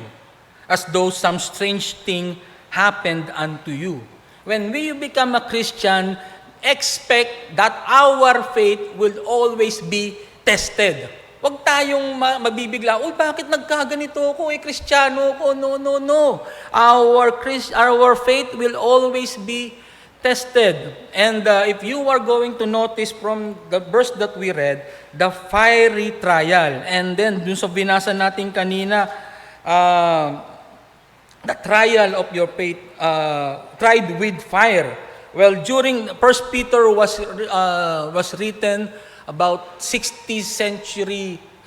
as though some strange thing happened unto you. When we become a Christian, expect that our faith will always be tested. Huwag tayong mabibigla, uy, bakit nagkaganito ako? Kristiyano ko. No, no, no. Our faith will always be tested. And if you are going to notice from the verse that we read, the fiery trial. And then, dun sa binasa natin kanina, the trial of your faith, tried with fire. Well, during 1 Peter was written about 60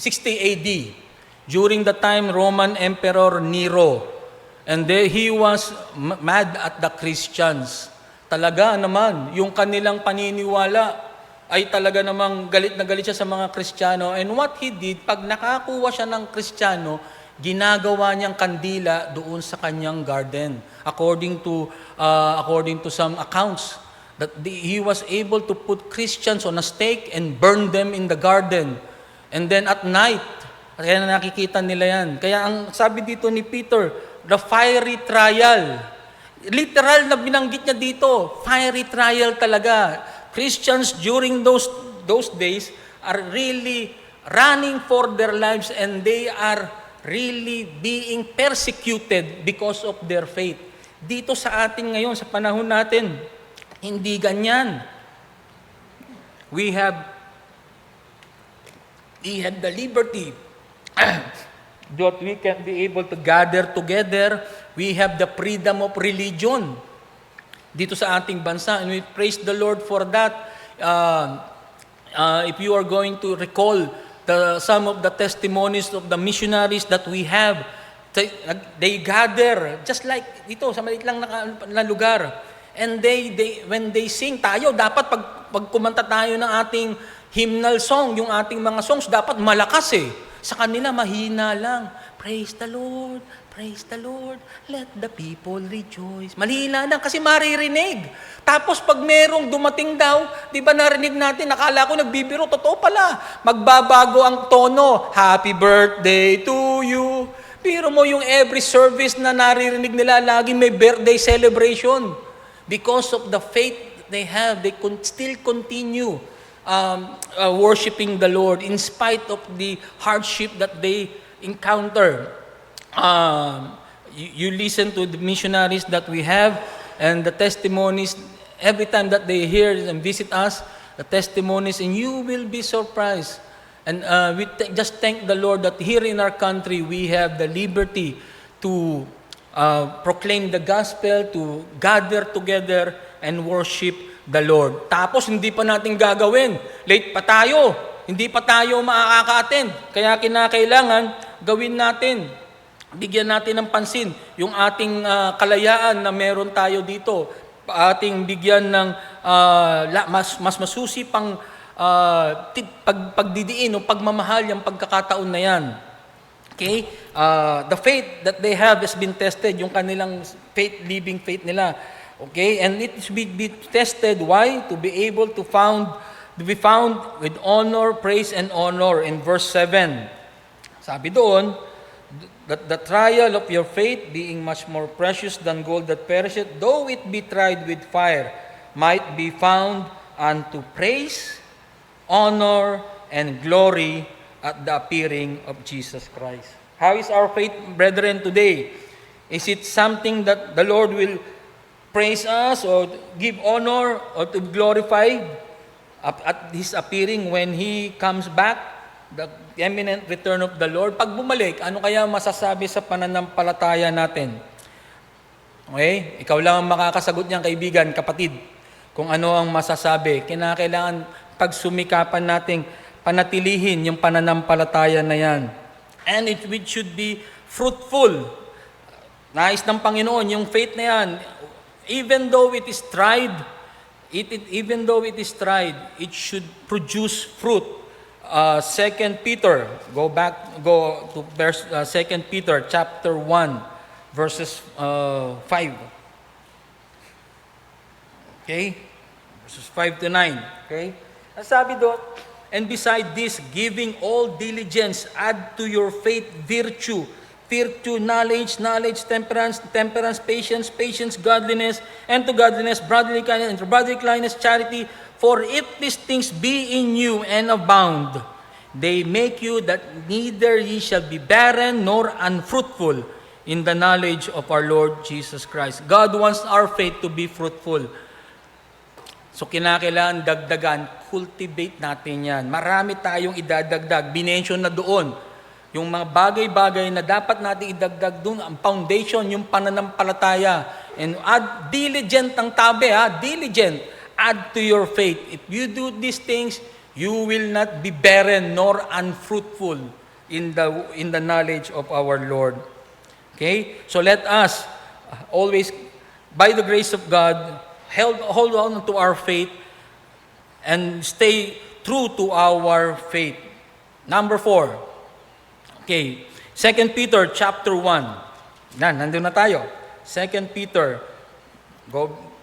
AD, during the time Roman Emperor Nero. And he was mad at the Christians. Talaga naman, yung kanilang paniniwala ay talaga namang galit na galit siya sa mga Kristiyano. And what he did, pag nakakuha siya ng Kristiyano, ginagawa niyang kandila doon sa kanyang garden. According to some accounts, that he was able to put Christians on a stake and burn them in the garden. And then at night, kaya nakikita nila yan. Kaya ang sabi dito ni Peter, the fiery trial. Literal na binanggit niya dito, fiery trial talaga. Christians during those days are really running for their lives and they are really being persecuted because of their faith. Dito sa atin ngayon, sa panahon natin, hindi ganyan. We have the liberty that we can be able to gather together. We have the freedom of religion dito sa ating bansa. And we praise the Lord for that. If you are going to recall some of the testimonies of the missionaries that we have, they gather, just like dito, sa maliit lang na lugar. And when they sing, tayo, dapat pag kumanta tayo ng ating hymnal song, yung ating mga songs, dapat malakas eh. Sa kanila, mahina lang. Praise the Lord, Praise the Lord, let the people rejoice. Malila lang kasi maririnig. Tapos pag merong dumating daw, di ba narinig natin, nakala ko nagbibiro, totoo pala. Magbabago ang tono, happy birthday to you. Pero mo yung every service na naririnig nila, lagi may birthday celebration. Because of the faith they have, they still continue worshiping the Lord in spite of the hardship that they encounter. You listen to the missionaries that we have and the testimonies every time that they hear and visit us, the testimonies, and you will be surprised. And we just thank the Lord that here in our country we have the liberty to proclaim the gospel, to gather together and worship the Lord. Tapos hindi pa natin gagawin. Late pa tayo. Hindi pa tayo makaka-attend. Kaya kinakailangan gawin natin. Bigyan natin ng pansin yung ating kalayaan na meron tayo dito. Ating bigyan ng mas masusi pang pagdidiin o pagmamahal yung pagkakataon na yan. Okay? The faith that they have has been tested, yung kanilang faith, living faith nila. Okay? And it is be tested. Why? To be able to be found with honor, praise, and honor. In verse 7, sabi doon, that the trial of your faith, being much more precious than gold that perisheth, though it be tried with fire, might be found unto praise, honor, and glory at the appearing of Jesus Christ. How is our faith, brethren, today? Is it something that the Lord will praise us or give honor or to glorify at His appearing when He comes back? The imminent return of the Lord. Pag bumalik, ano kaya masasabi sa pananampalataya natin? Okay? Ikaw lang ang makakasagot niyan, kaibigan, kapatid. Kung ano ang masasabi. Kinakailangan pagsumikapan nating panatilihin yung pananampalataya na yan. And it should be fruitful. Nais ng Panginoon, yung faith na yan, even though it is tried, it should produce fruit. 2 Peter, go to verse 2 Peter chapter 1 verses 5. Okay? Verses 5 to 9. Okay? Ang sabi doon, and beside this, giving all diligence, add to your faith virtue, knowledge, temperance, patience, godliness, and to godliness, brotherly kindness, and to brotherly kindness, charity. For if these things be in you and abound, they make you that neither ye shall be barren nor unfruitful in the knowledge of our Lord Jesus Christ. God wants our faith to be fruitful. So kinakailangan dagdagan, cultivate natin yan. Marami tayong idadagdag, binention na doon. Yung mga bagay-bagay na dapat natin idagdag doon, ang foundation, yung pananampalataya. And add, diligent ang tabi, diligent. Add to your faith. If you do these things, you will not be barren nor unfruitful in the knowledge of our Lord. Okay? So let us always, by the grace of God, hold on to our faith and stay true to our faith. Number 4. Okay. 2 Peter chapter 1. Nandun na tayo. 2 Peter.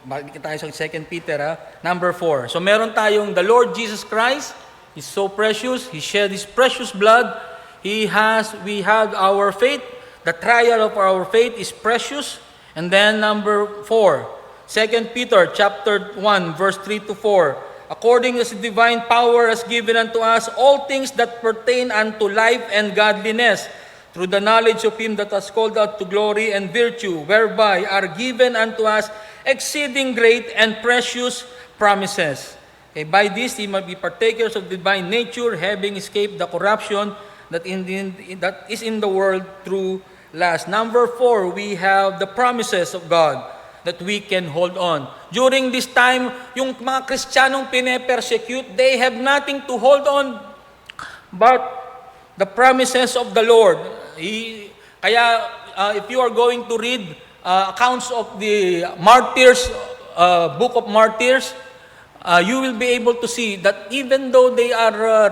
Balik tayo sa 2 Peter, Number 4. So meron tayong the Lord Jesus Christ. He's so precious. He shed His precious blood. We have our faith. The trial of our faith is precious. And then number 4. 2 Peter chapter 1, verse 3 to 4. According as the divine power has given unto us all things that pertain unto life and godliness, through the knowledge of Him that has called out to glory and virtue, whereby are given unto us exceeding great and precious promises. Okay, by this ye might be partakers of divine nature, having escaped the corruption that is in the world through lust. Number 4, we have the promises of God that we can hold on. During this time, yung mga Kristiyanong pine-persecute, they have nothing to hold on but the promises of the Lord. If you are going to read accounts of the martyrs, book of martyrs, you will be able to see that even though they are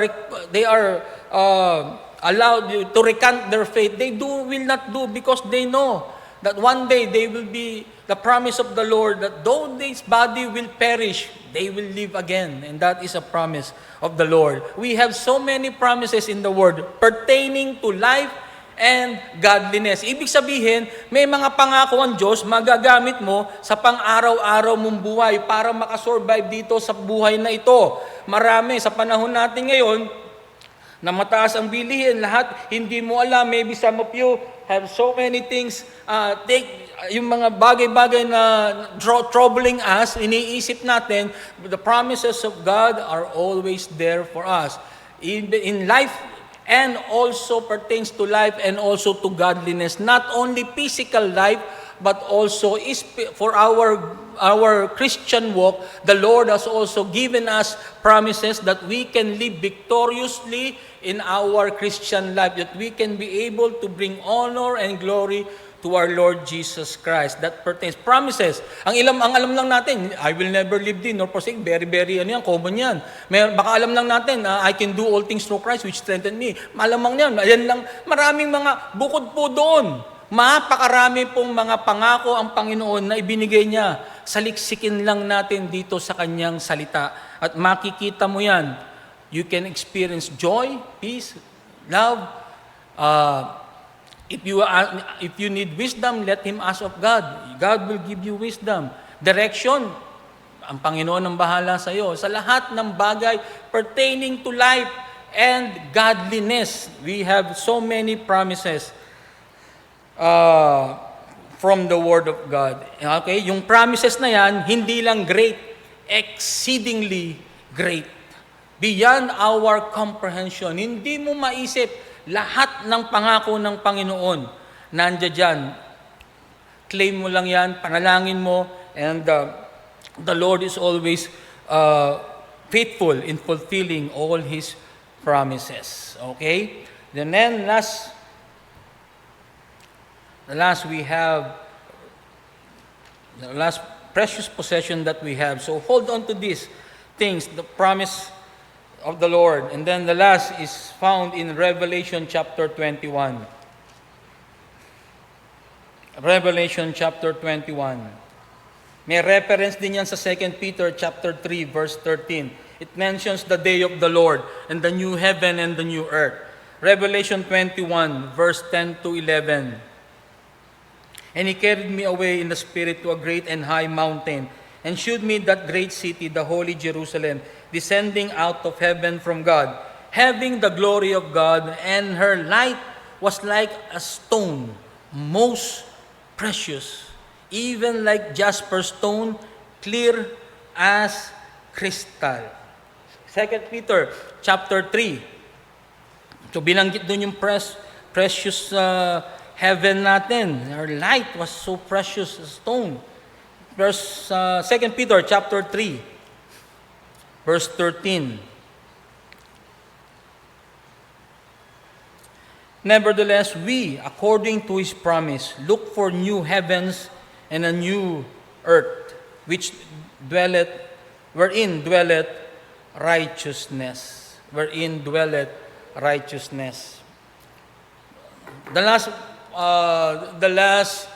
allowed you to recant their faith, they will not do because they know that one day they will be the promise of the Lord that though this body will perish, they will live again. And that is a promise of the Lord. We have so many promises in the Word pertaining to life and godliness. Ibig sabihin, may mga pangako ang Diyos magagamit mo sa pang-araw-araw mong buhay para makasurvive dito sa buhay na ito. Marami sa panahon natin ngayon, na mataas ang bilihin, lahat hindi mo alam. Maybe some of you have so many things, yung mga bagay-bagay na troubling us, iniisip natin, the promises of God are always there for us. In life, and also pertains to life and also to godliness. Not only physical life, but also is for our Christian walk, the Lord has also given us promises that we can live victoriously in our Christian life, that we can be able to bring honor and glory to our Lord Jesus Christ. That pertains. Promises. Ang alam lang natin, I will never leave thee nor forsake. Very, common yan. Baka alam lang natin, I can do all things through Christ which strengthen me. Malamang yan. Ayan lang. Maraming mga bukod po doon. Mapakarami pong mga pangako ang Panginoon na ibinigay niya. Saliksikin lang natin dito sa kanyang salita. At makikita mo yan. You can experience joy, peace, love. If you need wisdom, let Him ask of God. God will give you wisdom. Direction, ang Panginoon ang bahala sa iyo. Sa lahat ng bagay pertaining to life and godliness, we have so many promises from the Word of God. Okay? Yung promises na yan, hindi lang great, exceedingly great. Beyond our comprehension. Hindi mo maisip lahat ng pangako ng Panginoon. Nandiyan dyan. Claim mo lang yan, panalangin mo, and the Lord is always faithful in fulfilling all His promises. Okay? Then last precious possession that we have. So hold on to these things, the promise of the Lord. And then the last is found in Revelation chapter 21. Revelation chapter 21. May reference din yan sa 2 Peter chapter 3 verse 13. It mentions the day of the Lord and the new heaven and the new earth. Revelation 21 verse 10 to 11. And He carried me away in the Spirit to a great and high mountain, and shewed me that great city, the holy Jerusalem, descending out of heaven from God, having the glory of God, and her light was like a stone, most precious, even like jasper stone, clear as crystal. 2 Peter chapter 3. So binanggit doon yung precious heaven natin. Her light was so precious as stone. 2 Peter chapter 3, verse 13. Nevertheless, we, according to His promise, look for new heavens and a new earth, wherein dwelleth righteousness. Wherein dwelleth righteousness. The last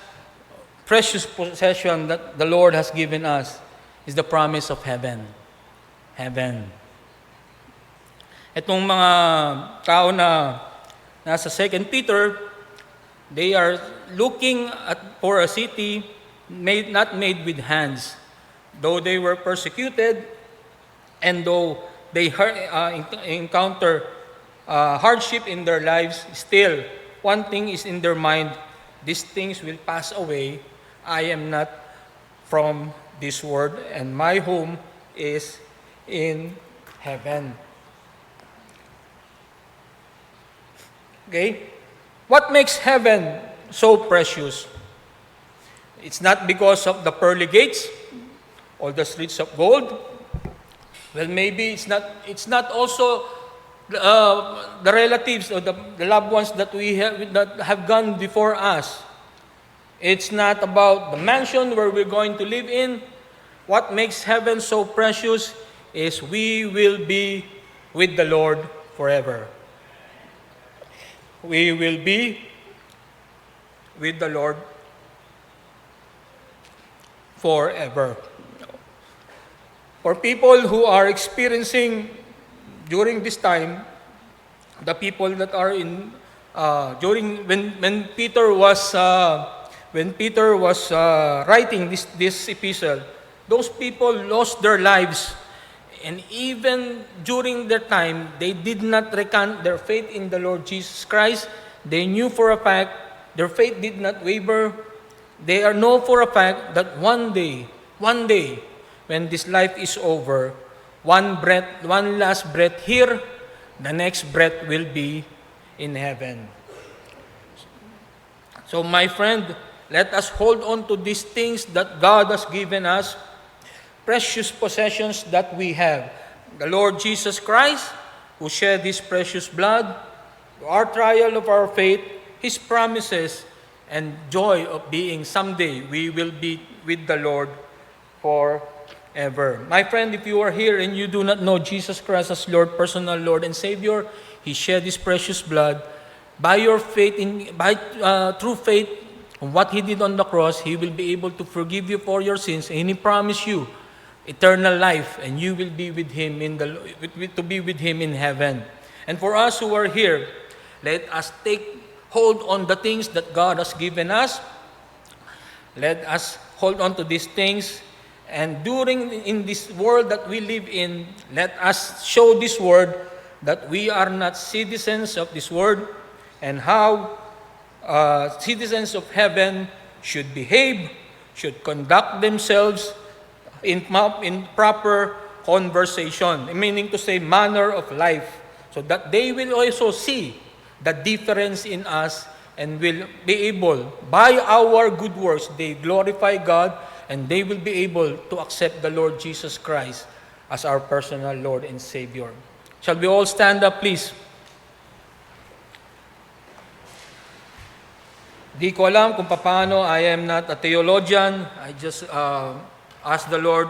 precious possession that the Lord has given us is the promise of heaven. Heaven. Itong mga tao na nasa 2 Peter, they are looking for a city not made with hands. Though they were persecuted, and though they encounter hardship in their lives, still, one thing is in their mind, these things will pass away. I am not from this world, and my home is in heaven. Okay? What makes heaven so precious? It's not because of the pearly gates or the streets of gold. Well, maybe it's not also the relatives or the loved ones that have gone before us. It's not about the mansion where we're going to live in. What makes heaven so precious is we will be with the Lord forever. we will be with the Lord forever. For people who are experiencing during this time, the people that are in during when Peter was writing this epistle, those people lost their lives, and even during their time, they did not recant their faith in the Lord Jesus Christ. They knew for a fact their faith did not waver. They know for a fact that one day, when this life is over, one last breath here, the next breath will be in heaven. So my friend, let us hold on to these things that God has given us, precious possessions that we have. The Lord Jesus Christ, who shed His precious blood, our trial of our faith, His promises, and joy of being someday we will be with the Lord forever. My friend, if you are here and you do not know Jesus Christ as Lord, personal Lord and Savior, He shed His precious blood. By your faith, through faith in what He did on the cross, He will be able to forgive you for your sins, and He promised you eternal life, and you will be with Him to be with Him in heaven. And for us who are here, let us take hold on the things that God has given us. Let us hold on to these things. And in this world that we live in, let us show this world that we are not citizens of this world, and how citizens of heaven should behave, should conduct themselves in proper conversation, meaning to say manner of life, so that they will also see the difference in us and will be able, by our good works, they glorify God, and they will be able to accept the Lord Jesus Christ as our personal Lord and Savior. Shall we all stand up, please? Di ko alam kung paano. I am not a theologian. I just ask the Lord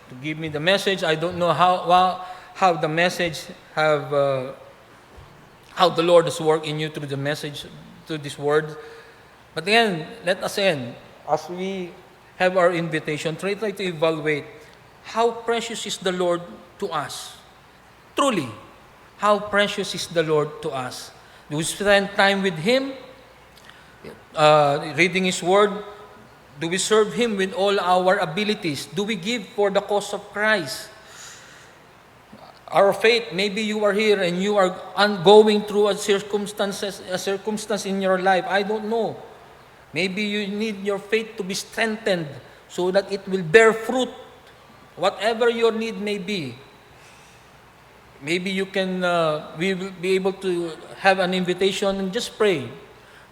to give me the message. I don't know how the message how the Lord has worked in you through the message, through this word. But again, let us end, as we have our invitation, try to evaluate how precious is the Lord to us. Truly, how precious is the Lord to us. Do we spend time with Him, reading His word? Do we serve Him with all our abilities? Do we give for the cause of Christ? Our faith, maybe you are here and you are going through a circumstance in your life. I don't know. Maybe you need your faith to be strengthened so that it will bear fruit, whatever your need may be. Maybe we will be able to have an invitation and just pray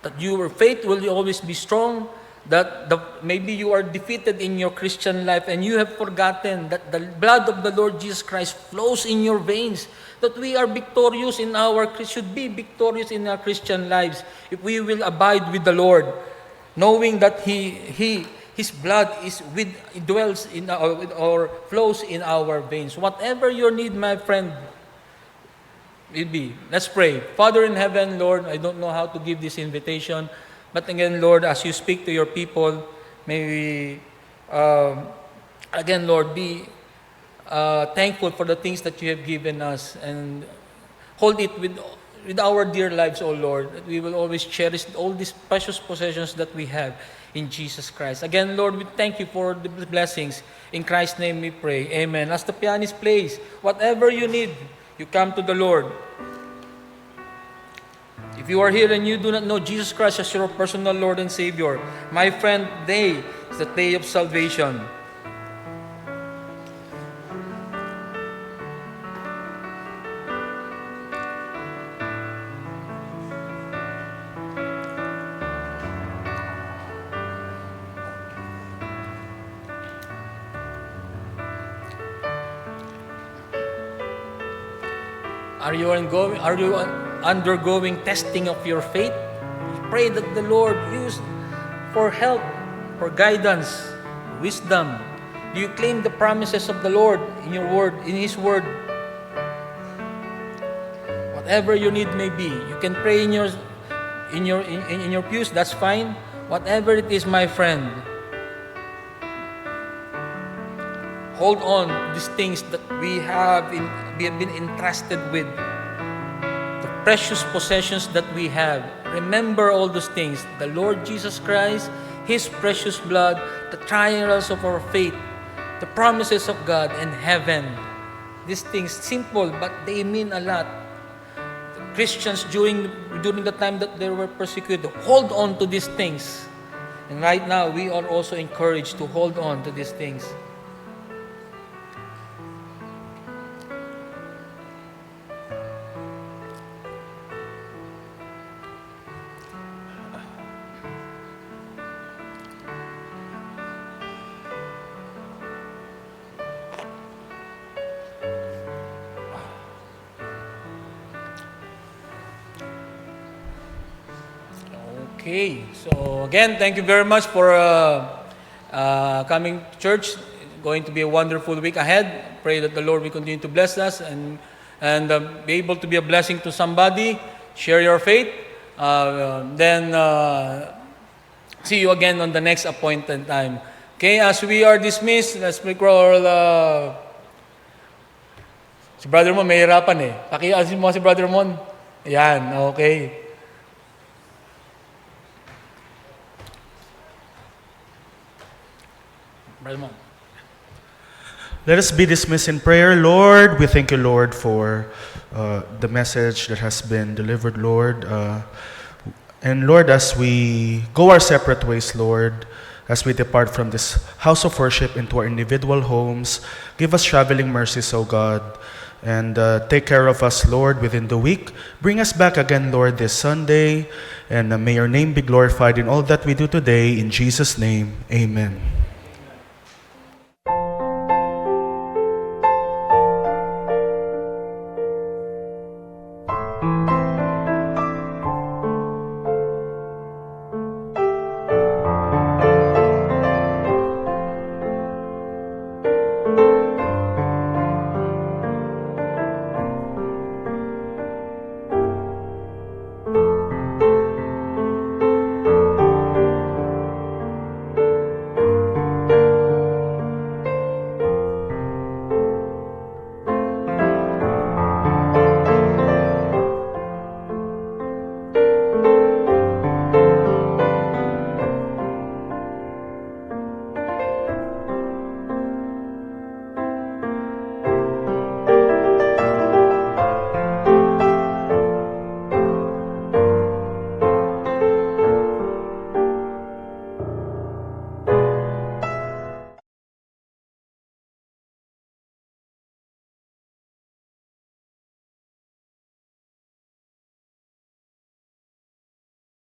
that your faith will always be strong, that maybe you are defeated in your Christian life and you have forgotten that the blood of the Lord Jesus Christ flows in your veins, that we are victorious should be victorious in our Christian lives if we will abide with the Lord, knowing that His blood dwells in or flows in our veins. Whatever your need, my friend, will be. Let's pray. Father in heaven, Lord, I don't know how to give this invitation, but again, Lord, as you speak to your people, may we, again, Lord, be thankful for the things that you have given us, and hold it with our dear lives, O Lord, that we will always cherish all these precious possessions that we have in Jesus Christ. Again, Lord, we thank you for the blessings. In Christ's name we pray. Amen. As the pianist plays, whatever you need, you come to the Lord. If you are here and you do not know Jesus Christ as your personal Lord and Savior, my friend, today is the day of salvation. Are you undergoing testing of your faith? Pray that the Lord use for help, for guidance, wisdom. Do you claim the promises of the Lord in your word, in His word? Whatever your need may be, you can pray in your in your pews, that's fine. Whatever it is, my friend, hold on to these things that we have been entrusted with. The precious possessions that we have. Remember all those things. The Lord Jesus Christ, His precious blood, the trials of our faith, the promises of God, and heaven. These things, simple, but they mean a lot. The Christians during the time that they were persecuted, hold on to these things. And right now, we are also encouraged to hold on to these things. Okay, so again, thank you very much for coming to church. Going to be a wonderful week ahead. Pray that the Lord will continue to bless us and be able to be a blessing to somebody. Share your faith. Then see you again on the next appointed time. Okay, as we are dismissed, let's recall si Brother Mon, may hirapan eh. Pakiasin mo si Brother Mon. Ayan, okay. Brother Mon. Let us be dismissed in prayer. Lord, we thank you, Lord, for the message that has been delivered, Lord. And Lord, as we go our separate ways, Lord, as we depart from this house of worship into our individual homes, give us traveling mercies, O God, and take care of us, Lord, within the week. Bring us back again, Lord, this Sunday, and may your name be glorified in all that we do today. In Jesus' name, amen.